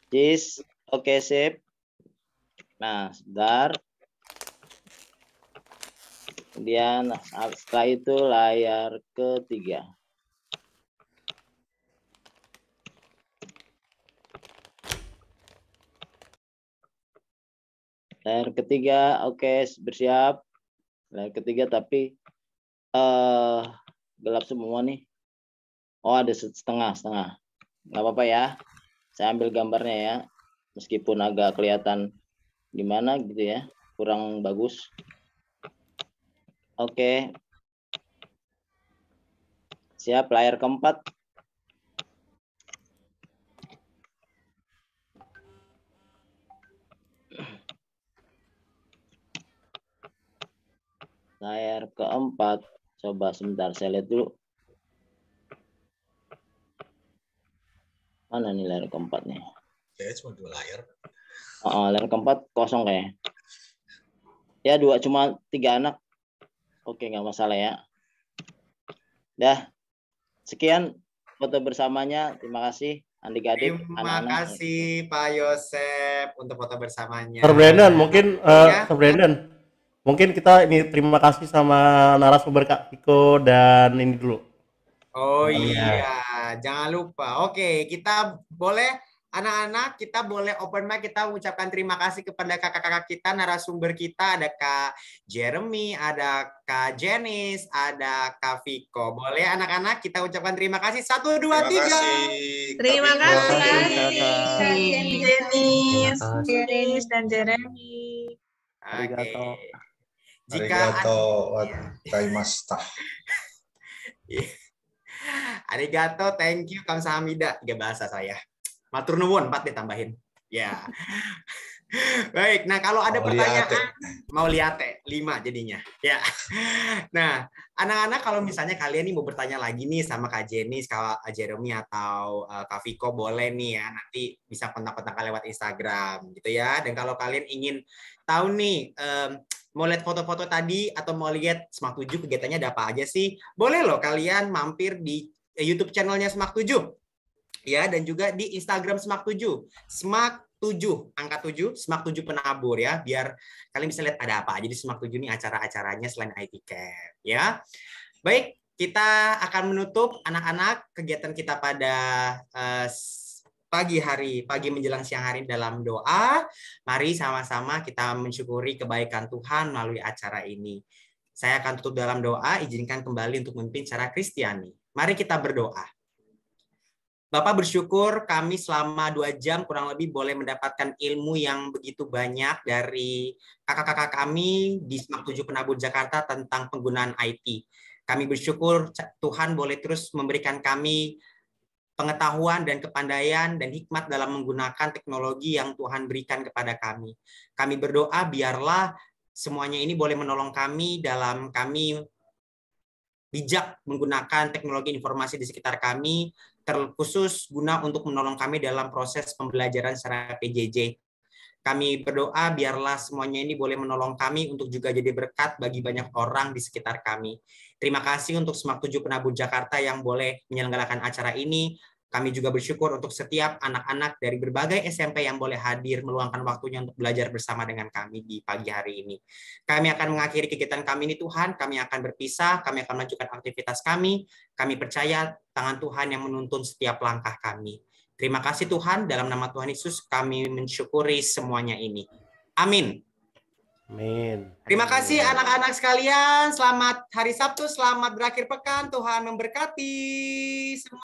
Cheese, oke, sip. Nah, sebentar. Kemudian setelah itu layar ketiga. Layar ketiga, oke, bersiap. Layar ketiga tapi gelap semua nih. Oh, ada setengah. Nggak apa-apa ya. Saya ambil gambarnya ya. Meskipun agak kelihatan gimana gitu ya. Kurang bagus. Oke. Siap, layar keempat. Layar keempat, coba sebentar saya lihat dulu. Mana nih layar keempat nih? Kayaknya cuma 2 layar. Layar keempat kosong kayaknya. Ya, 2, cuma 3 anak. Oke, nggak masalah ya. Dah, sekian foto bersamanya. Terima kasih adik-adik, Terima anak-anak. kasih Pak Yosep untuk foto bersamanya. Sir Brandon, mungkin Ya. Sir Brandon, mungkin kita ini terima kasih sama narasumber Kak Viko dan ini dulu. Oh Iya. iya, jangan lupa. Oke, kita boleh anak-anak, kita boleh open mic, kita mengucapkan terima kasih kepada kakak-kakak kita, narasumber kita, ada Kak Jeremy, ada Kak Janice, ada Kak Viko. Boleh anak-anak kita ucapkan terima kasih. 1, 2, 3. Terima kasih Kakak. Jenis dan Jeremy. Oke. Jika Arigato gozaimashita. Arigato, thank you, kamsahamnida. 3 bahasa saya. Matur nuwun 4 ditambahin. Ya. Baik, nah kalau ada pertanyaan, mau lihat 5 jadinya. Ya. Nah, anak-anak kalau misalnya kalian nih mau bertanya lagi nih sama Kak Jenis, Kak Jeremy atau Kak Viko, boleh nih ya, nanti bisa kontak-kontak lewat Instagram gitu ya. Dan kalau kalian ingin tahu nih mau lihat foto-foto tadi atau mau lihat Smak 7 kegiatannya ada apa aja sih, boleh loh kalian mampir di YouTube channelnya Smak 7 ya, dan juga di Instagram Smak 7, Smak 7 angka 7, Smak 7 penabur ya, biar kalian bisa lihat ada apa aja di Smak 7 nih acara-acaranya selain IT Camp ya. Baik, kita akan menutup anak-anak kegiatan kita pada pagi menjelang siang hari dalam doa. Mari sama-sama kita mensyukuri kebaikan Tuhan melalui acara ini. Saya akan tutup dalam doa, izinkan kembali untuk memimpin secara Kristiani. Mari kita berdoa. Bapak bersyukur kami selama 2 jam kurang lebih boleh mendapatkan ilmu yang begitu banyak dari kakak-kakak kami di Smak 7 Penabur Jakarta tentang penggunaan IT. Kami bersyukur Tuhan boleh terus memberikan kami pengetahuan dan kepandaian dan hikmat dalam menggunakan teknologi yang Tuhan berikan kepada kami. Kami berdoa biarlah semuanya ini boleh menolong kami dalam kami bijak menggunakan teknologi informasi di sekitar kami, terkhusus guna untuk menolong kami dalam proses pembelajaran secara PJJ. Kami berdoa biarlah semuanya ini boleh menolong kami untuk juga jadi berkat bagi banyak orang di sekitar kami. Terima kasih untuk Smak 7 Penabur Jakarta yang boleh menyelenggarakan acara ini. Kami juga bersyukur untuk setiap anak-anak dari berbagai SMP yang boleh hadir meluangkan waktunya untuk belajar bersama dengan kami di pagi hari ini. Kami akan mengakhiri kegiatan kami ini Tuhan, kami akan berpisah, kami akan melanjutkan aktivitas kami. Kami percaya tangan Tuhan yang menuntun setiap langkah kami. Terima kasih Tuhan, dalam nama Tuhan Yesus kami mensyukuri semuanya ini. Amin. Amin. Terima kasih anak-anak sekalian, selamat hari Sabtu, selamat berakhir pekan, Tuhan memberkati semua.